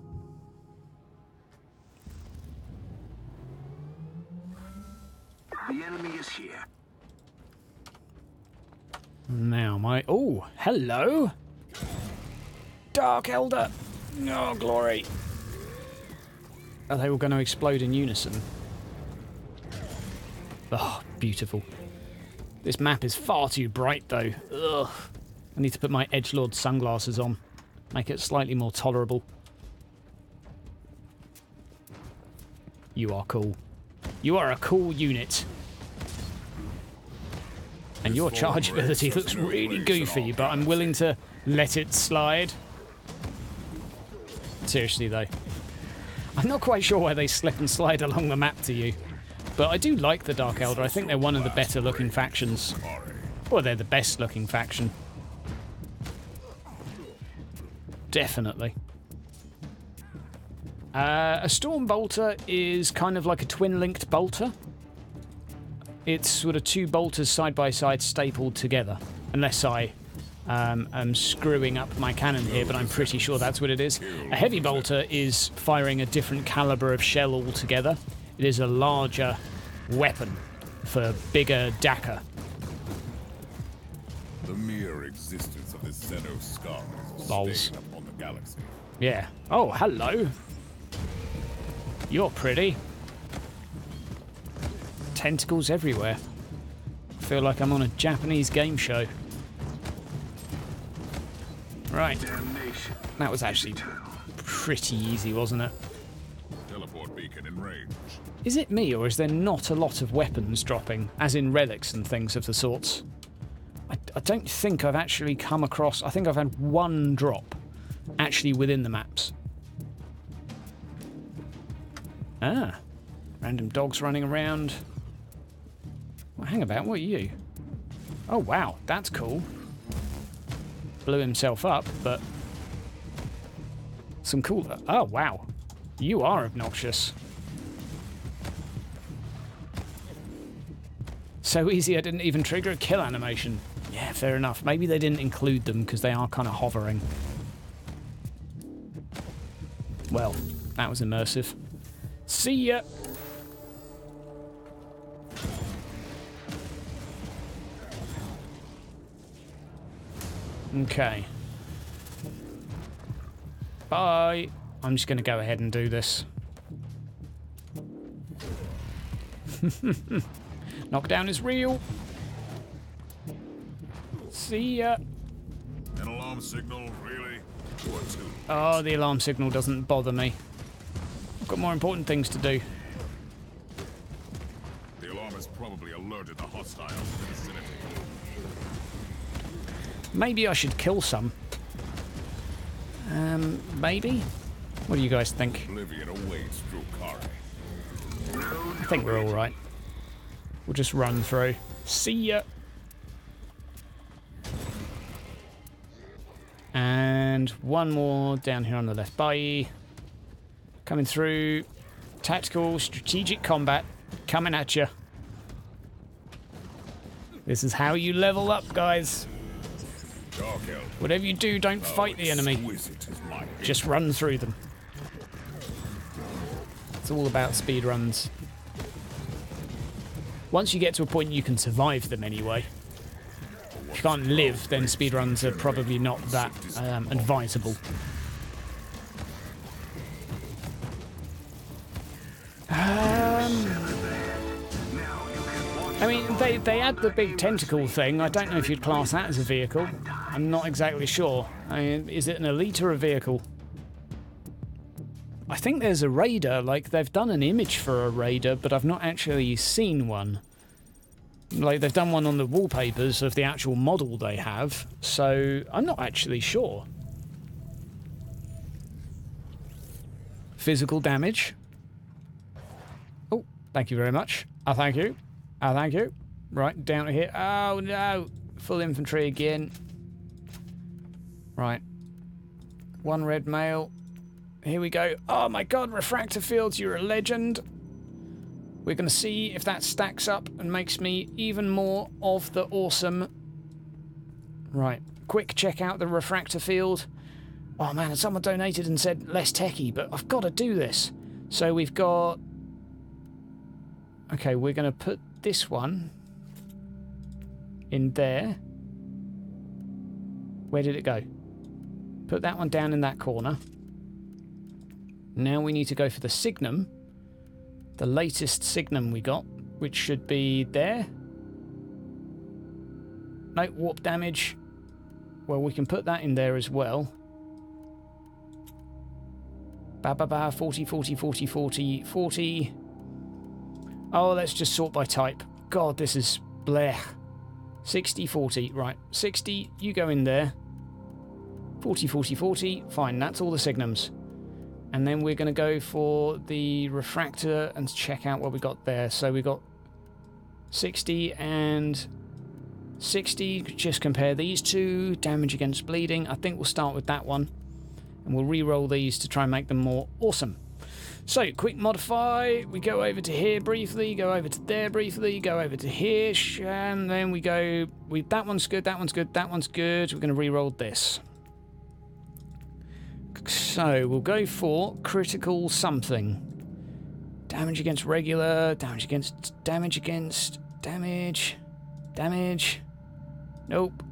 The enemy is here. Now my... oh, hello! Dark Elder! Oh, glory! Are they all going to explode in unison? Oh, beautiful. This map is far too bright, though. Ugh. I need to put my edgelord sunglasses on. Make it slightly more tolerable. You are cool. You are a cool unit. And your charge ability looks really goofy, but I'm willing to let it slide. Seriously, though. I'm not quite sure why they slip and slide along the map to you. But I do like the Dark Elder. I think they're one of the better looking factions. Or they're the best looking faction. Definitely. A Storm Bolter is kind of like a twin-linked bolter. It's sort of two bolters side by side stapled together. Unless I am screwing up my cannon here, but I'm pretty sure that's what it is. A heavy bolter is firing a different caliber of shell altogether. It is a larger weapon for bigger Dakar. The mere existence of this Xeno scar is a Lols. stain upon the galaxy. Yeah. Oh, hello. You're pretty. Tentacles everywhere. I feel like I'm on a Japanese game show. Right. Damnation. That was actually pretty easy, wasn't it? Teleport beacon in range. Is it me, or is there not a lot of weapons dropping, as in relics and things of the sorts? I don't think I've actually come across... I think I've had one drop actually within the maps. Ah. Random dogs running around. Well, hang about, what are you? Oh, wow, that's cool. Blew himself up, but... some cool... Oh, wow. You are obnoxious. So easy I didn't even trigger a kill animation. Yeah, fair enough. Maybe they didn't include them because they are kind of hovering. Well, that was immersive. See ya! Okay. Bye! I'm just going to go ahead and do this. Knockdown is real. See ya. An alarm signal, really? Or two? Oh, the alarm signal doesn't bother me. I've got more important things to do. The alarm has probably alerted the hostiles in the vicinity. Maybe I should kill some. Maybe? What do you guys think? Oblivion awaits Drukari. I think we're alright. We'll just run through. See ya! And one more down here on the left. Bye. Coming through. Tactical, strategic combat. Coming at you. This is how you level up, guys. Dark Elf. Whatever you do, don't fight the enemy. Exquisite is my Just run through them. It's all about speed runs. Once you get to a point you can survive them anyway. If you can't live, then speedruns are probably not that advisable. I mean, they add the big tentacle thing. I don't know if you'd class that as a vehicle. I'm not exactly sure. I mean, is it an elite or a vehicle? I think there's a raider. Like, they've done an image for a raider, but I've not actually seen one. Like, they've done one on the wallpapers of the actual model they have, so I'm not actually sure. Physical damage. Oh, thank you very much. Oh, thank you. Oh, thank you. Right, down to here. Oh, no. Full infantry again. Right. One red mail. Here we go. Oh, my God, refractor fields, you're a legend. We're going to see if that stacks up and makes me even more of the awesome. Right. Quick check out the refractor field. Oh, man, someone donated and said less techie, but I've got to do this. So we've got... Okay, we're going to put this one in there. Where did it go? Put that one down in that corner. Now we need to go for the Signum. The latest Signum we got, which should be there. No, warp damage. Well, we can put that in there as well. 40, 40, 40, 40, 40. Oh, let's just sort by type. God, this is blech. 60, 40. Right, 60, you go in there. 40, 40, 40. Fine, that's all the Signums. And then we're going to go for the refractor and check out what we got there. So we got 60 and 60. Just compare these two. Damage against bleeding. I think we'll start with that one. And we'll re-roll these to try and make them more awesome. So, quick modify, we go over to here briefly, go over to there briefly, go over to here, and then we go, that one's good, that one's good, that one's good. We're going to re-roll this. So, we'll go for critical something. Damage against regular, damage. Nope.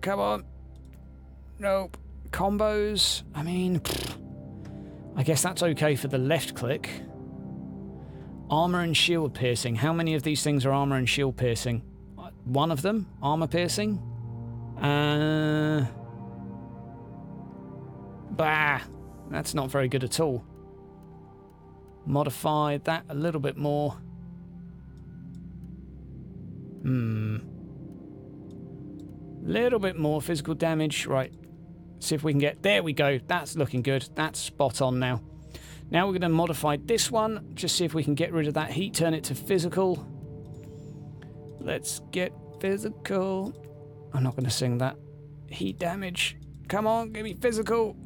Come on. Nope. Combos. I mean, I guess that's okay for the left click. Armor and shield piercing. How many of these things are armor and shield piercing? One of them? Armor piercing? Bah. That's not very good at all. Modify that a little bit more. Little bit more physical damage. Right. See if we can get... There we go. That's looking good. That's spot on now. Now we're going to modify this one. Just see if we can get rid of that heat. Turn it to physical. Let's get physical. I'm not going to sing that. Heat damage. Come on, give me physical.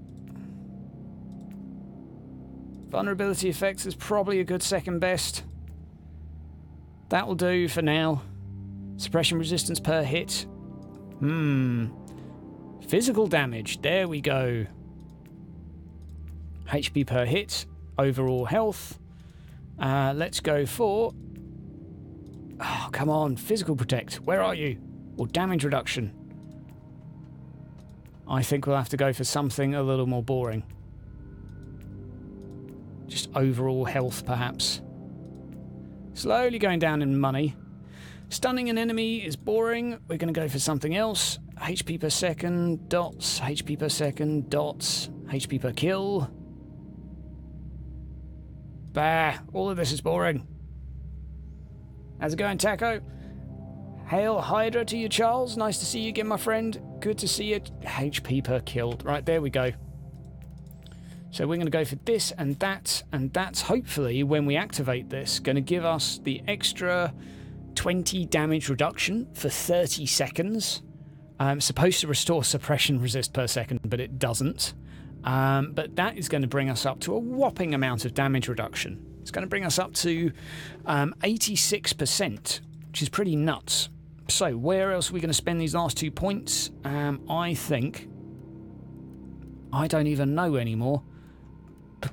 Vulnerability effects is probably a good second best. That will do for now. Suppression resistance per hit. Physical damage. There we go. HP per hit. Overall health. Let's go for... Oh, come on. Physical protect. Where are you? Or damage reduction. I think we'll have to go for something a little more boring. Just overall health, perhaps. Slowly going down in money. Stunning an enemy is boring. We're going to go for something else. HP per second, dots. HP per second, dots. HP per kill. Bah, all of this is boring. How's it going, Taco? Hail Hydra to you, Charles. Nice to see you again, my friend. Good to see you. HP per killed. Right, there we go. So we're going to go for this and that's hopefully, when we activate this, going to give us the extra 20 damage reduction for 30 seconds. Supposed to restore suppression resist per second, but it doesn't. But that is going to bring us up to a whopping amount of damage reduction. It's going to bring us up to 86%, which is pretty nuts. So where else are we going to spend these last 2 points? I think... I don't even know anymore.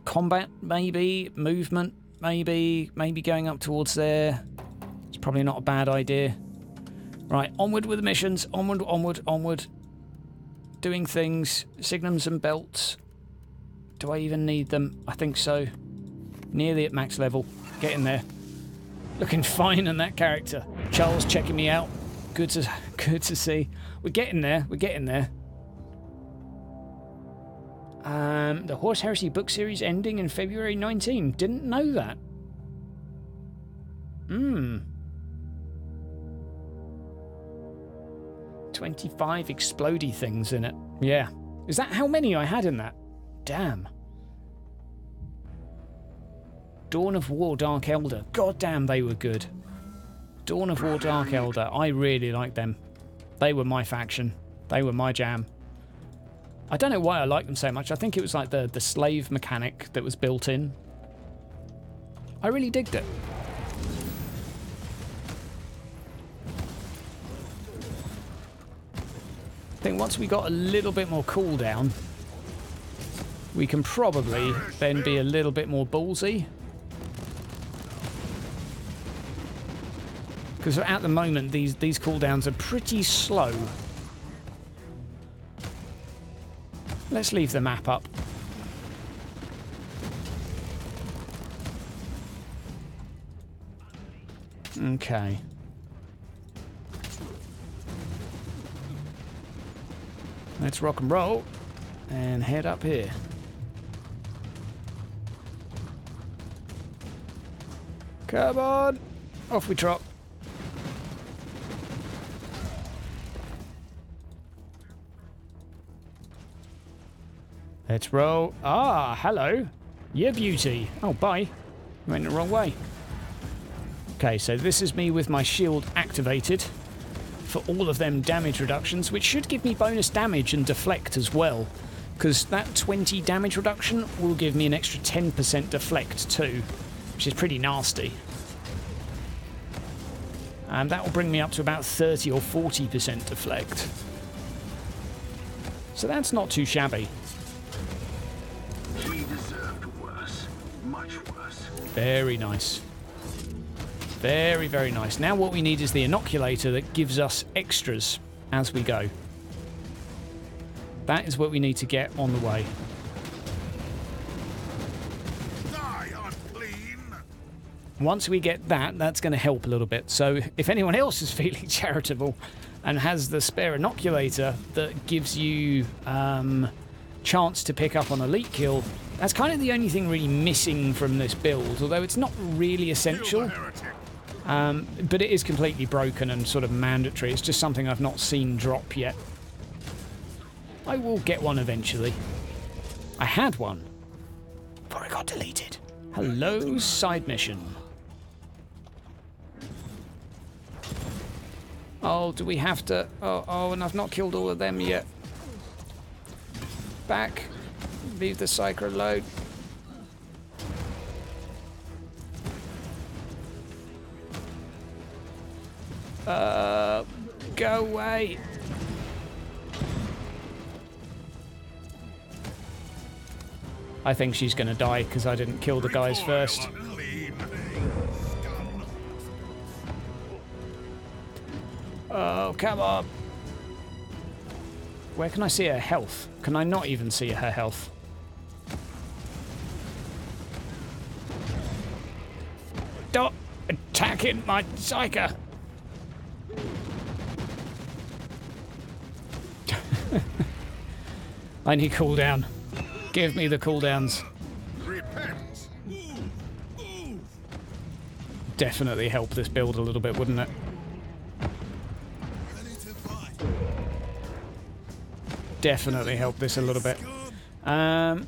Combat, maybe. Movement, maybe. Maybe going up towards there. It's probably not a bad idea. Right, onward with the missions. Onward, onward, onward. Doing things. Signums and belts. Do I even need them? I think so. Nearly at max level. Getting there. Looking fine in that character. Charles checking me out. Good to see. We're getting there. We're getting there. The Horse Heresy book series ending in February 19. Didn't know that. 25 explodey things in it. Yeah. Is that how many I had in that? Damn. Dawn of War Dark Elder. God damn, they were good. Dawn of War Dark Elder. I really liked them. They were my faction. They were my jam. I don't know why I like them so much. I think it was like the slave mechanic that was built in. I really digged it. I think once we got a little bit more cooldown, we can probably then be a little bit more ballsy. Because at the moment, these cooldowns are pretty slow. Let's leave the map up. Okay. Let's rock and roll and head up here. Come on! Off we trot. Let's roll. Ah, hello. You beauty. Oh, bye. Went the wrong way. Okay, so this is me with my shield activated. for all of them damage reductions, which should give me bonus damage and deflect as well, because that 20 damage reduction will give me an extra 10% deflect too, which is pretty nasty. And that will bring me up to about 30 or 40% deflect. So that's not too shabby. We deserved worse. Much worse. Very nice. Very, very nice. Now what we need is the inoculator that gives us extras as we go. That is what we need to get on the way. Die, unclean! Once we get that, that's going to help a little bit. So if anyone else is feeling charitable and has the spare inoculator that gives you chance to pick up on elite kill, that's kind of the only thing really missing from this build, although it's not really essential. But it is completely broken and sort of mandatory. It's just something I've not seen drop yet. I will get one eventually. I had one before it got deleted. Hello, side mission. Oh, do we have to... Oh, and I've not killed all of them yet. Back. Leave the psycho alone. Go away. I think she's going to die because I didn't kill the guys first. Oh, come on. Where can I see her health? Can I not even see her health? Stop attacking my psycho. I need cooldown. Give me the cooldowns. Repent. Definitely help this build a little bit, wouldn't it? Definitely help this a little bit. Well,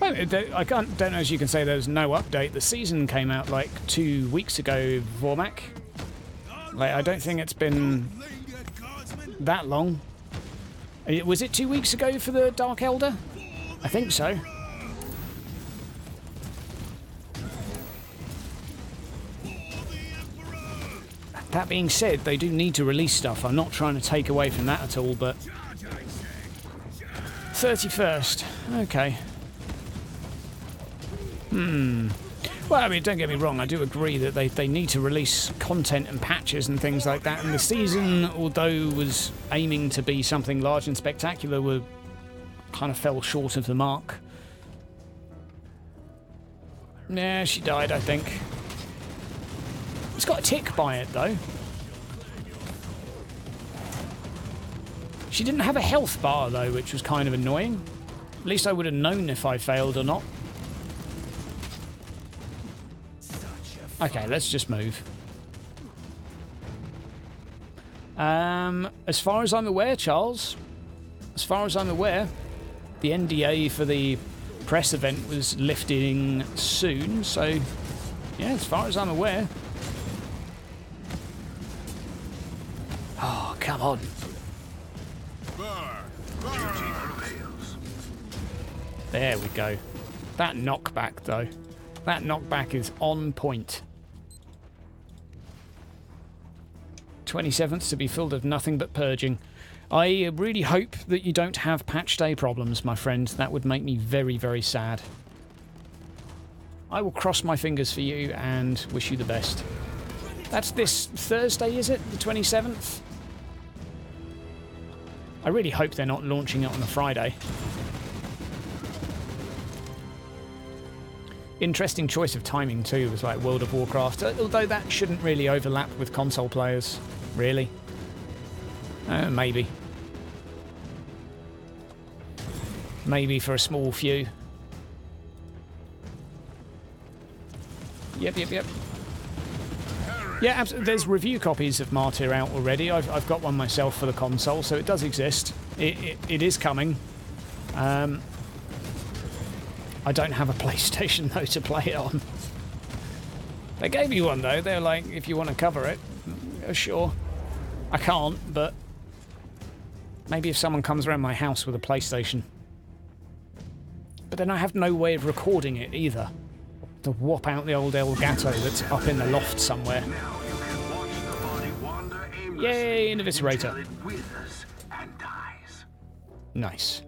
I don't know as you can say there's no update. The season came out like 2 weeks ago, Vormac. Like, I don't think it's been that long. Was it 2 weeks ago for the Dark Elder? I think so. That being said, they do need to release stuff. I'm not trying to take away from that at all, but... 31st. Okay. Well, I mean, don't get me wrong, I do agree that they need to release content and patches and things like that. And the season, although was aiming to be something large and spectacular, kind of fell short of the mark. Yeah, she died, I think. It's got a tick by it, though. She didn't have a health bar, though, which was kind of annoying. At least I would have known if I failed or not. Okay, let's just move. As far as I'm aware, Charles, as far as I'm aware, the NDA for the press event was lifting soon, so yeah, as far as I'm aware. Oh, come on. There we go. That knockback, though. That knockback is on point. 27th to be filled of nothing but purging. I really hope that you don't have patch day problems, my friend. That would make me very, very sad. I will cross my fingers for you and wish you the best. That's this Thursday, is it? The 27th? I really hope they're not launching it on a Friday. Interesting choice of timing too, was like World of Warcraft, although that shouldn't really overlap with console players, really. Maybe. Maybe for a small few. Yep. Yeah, there's review copies of Martyr out already. I've got one myself for the console, so it does exist. It is coming. I don't have a PlayStation, though, to play it on. They gave me one though. They're like, if you want to cover it, sure. I can't, but maybe if someone comes around my house with a PlayStation. But then I have no way of recording it either. To whop out the old Elgato that's up in the loft somewhere. Now you can watch the body wander aimlessly Yay, an eviscerator. until it withers and dies. Nice.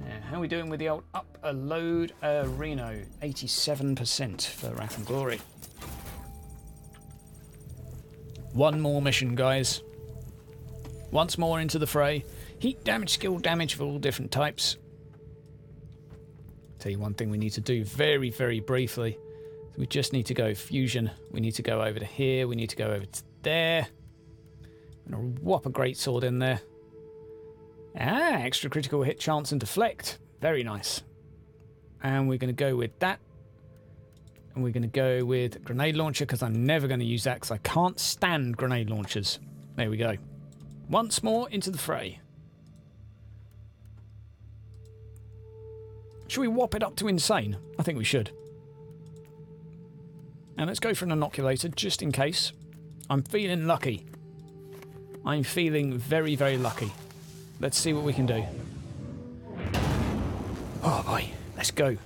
Yeah, how are we doing with the old upload Reno? 87% for Wrath and Glory. One more mission, guys. Once more into the fray. Heat damage, skill damage of all different types. Tell you one thing we need to do very, very briefly. We just need to go fusion. We need to go over to here. We need to go over to there. I'm going to whop a greatsword in there. Ah, extra critical hit chance and deflect. Very nice. And we're going to go with that. And we're going to go with grenade launcher because I'm never going to use that because I can't stand grenade launchers. There we go. Once more into the fray. Should we whop it up to insane? I think we should. And let's go for an inoculator just in case. I'm feeling lucky. I'm feeling very, very lucky. Let's see what we can do. Oh boy, let's go.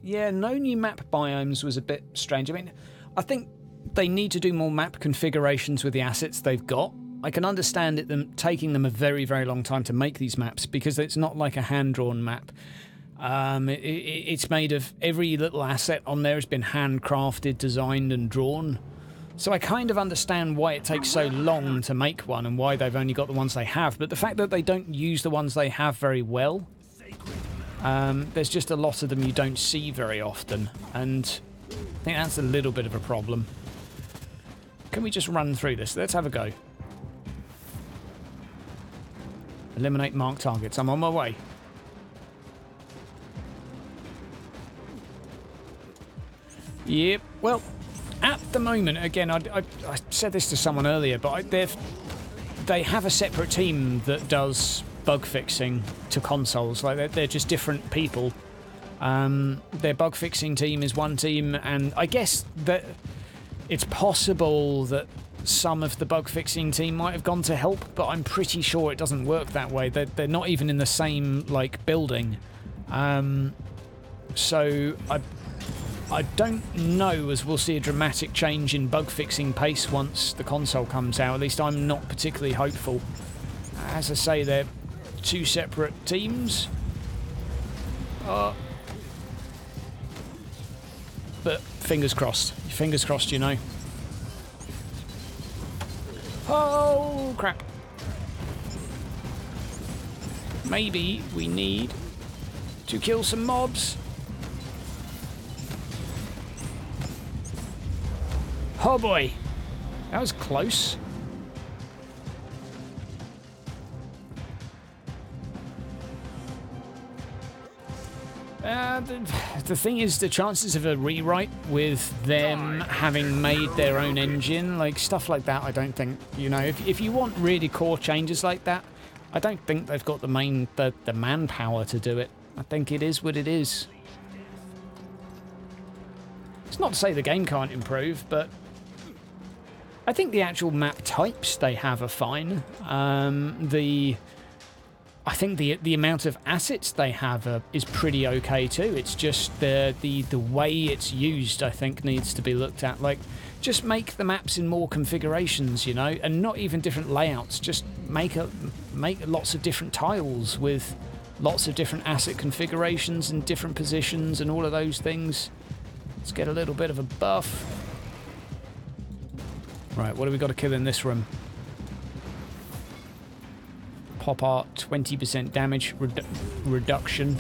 Yeah, no new map biomes was a bit strange. I mean, I think they need to do more map configurations with the assets they've got. I can understand it taking them a very, very long time to make these maps because it's not like a hand-drawn map. It's made of every little asset on there has been handcrafted, designed and drawn. So I kind of understand why it takes so long to make one and why they've only got the ones they have. But the fact that they don't use the ones they have very well, there's just a lot of them you don't see very often. And I think that's a little bit of a problem. Can we just run through this? Let's have a go. Eliminate marked targets. I'm on my way. Yep. Well, at the moment, again, I said this to someone earlier, but they have a separate team that does bug fixing to consoles. Like they're just different people. Their bug fixing team is one team, and I guess that it's possible that some of the bug fixing team might have gone to help, but I'm pretty sure it doesn't work that way. They're not even in the same like building. So I don't know as we'll see a dramatic change in bug fixing pace once the console comes out. At least I'm not particularly hopeful. As I say, they're two separate teams. But fingers crossed. Fingers crossed, you know. Oh, crap. Maybe we need to kill some mobs. Oh boy. That was close. The thing is, the chances of a rewrite with them having made their own engine, like stuff like that, I don't think, you know, if you want really core changes like that, I don't think they've got the manpower to do it. I think it is what it is. It's not to say the game can't improve, but I think the actual map types they have are fine. I think the amount of assets they have is pretty okay too. It's just the way it's used, I think, needs to be looked at. Like, just make the maps in more configurations, you know, and not even different layouts. Just make lots of different tiles with lots of different asset configurations and different positions and all of those things. Let's get a little bit of a buff. Right, what do we got to kill in this room? Pop art, 20% damage reduction.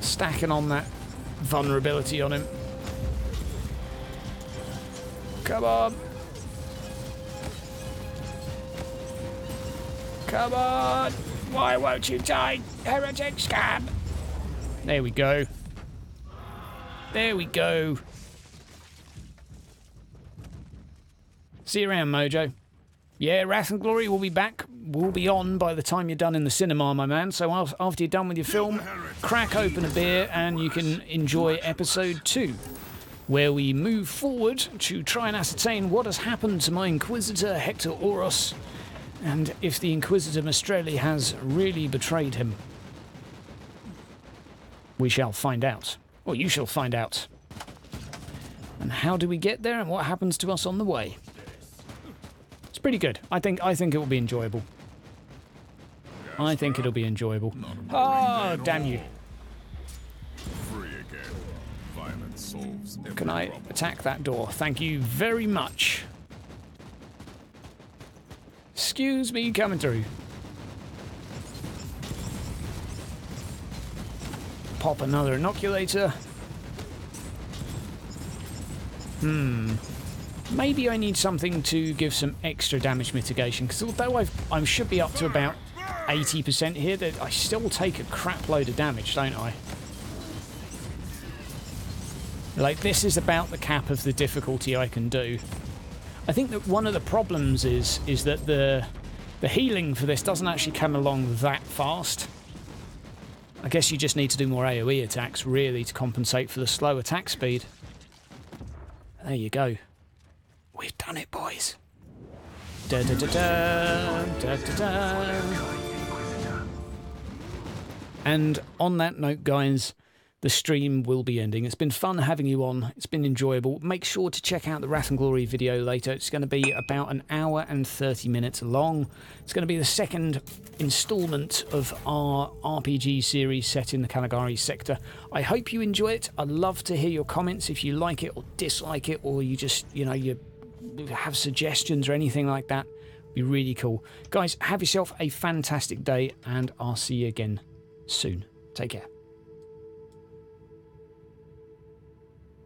Stacking on that vulnerability on him. Come on. Come on. Why won't you die, heretic scab? There we go. There we go. See you around, Mojo. Yeah, Wrath and Glory will be back. Will be on by the time you're done in the cinema, my man. So after you're done with your film, crack open a beer and you can enjoy episode 2, where we move forward to try and ascertain what has happened to my Inquisitor Hector Oros, and if the Inquisitor Mistreli has really betrayed him. We shall find out. Or you shall find out. And how do we get there and what happens to us on the way? It's pretty good. I think it will be enjoyable. I think it'll be enjoyable. Oh, damn you. Free again. Violence solves every Can I problem. attack that door? Thank you very much. Excuse me, coming through. Pop another inoculator. Maybe I need something to give some extra damage mitigation, because although I should be up to about 80% here, that I still take a crap load of damage, don't I? Like, this is about the cap of the difficulty I can do. I think that one of the problems is that the healing for this doesn't actually come along that fast. I guess you just need to do more AoE attacks, really, to compensate for the slow attack speed. There you go. We've done it, boys. Da da da da da da da. And on that note, guys, the stream will be ending. It's been fun having you on. It's been enjoyable. Make sure to check out the Wrath and Glory video later. It's going to be about an hour and 30 minutes long. It's going to be the second instalment of our RPG series set in the Caligari sector. I hope you enjoy it. I'd love to hear your comments if you like it or dislike it, or you just, you have suggestions or anything like that. It'd be really cool. Guys, have yourself a fantastic day, and I'll see you again soon. Take care.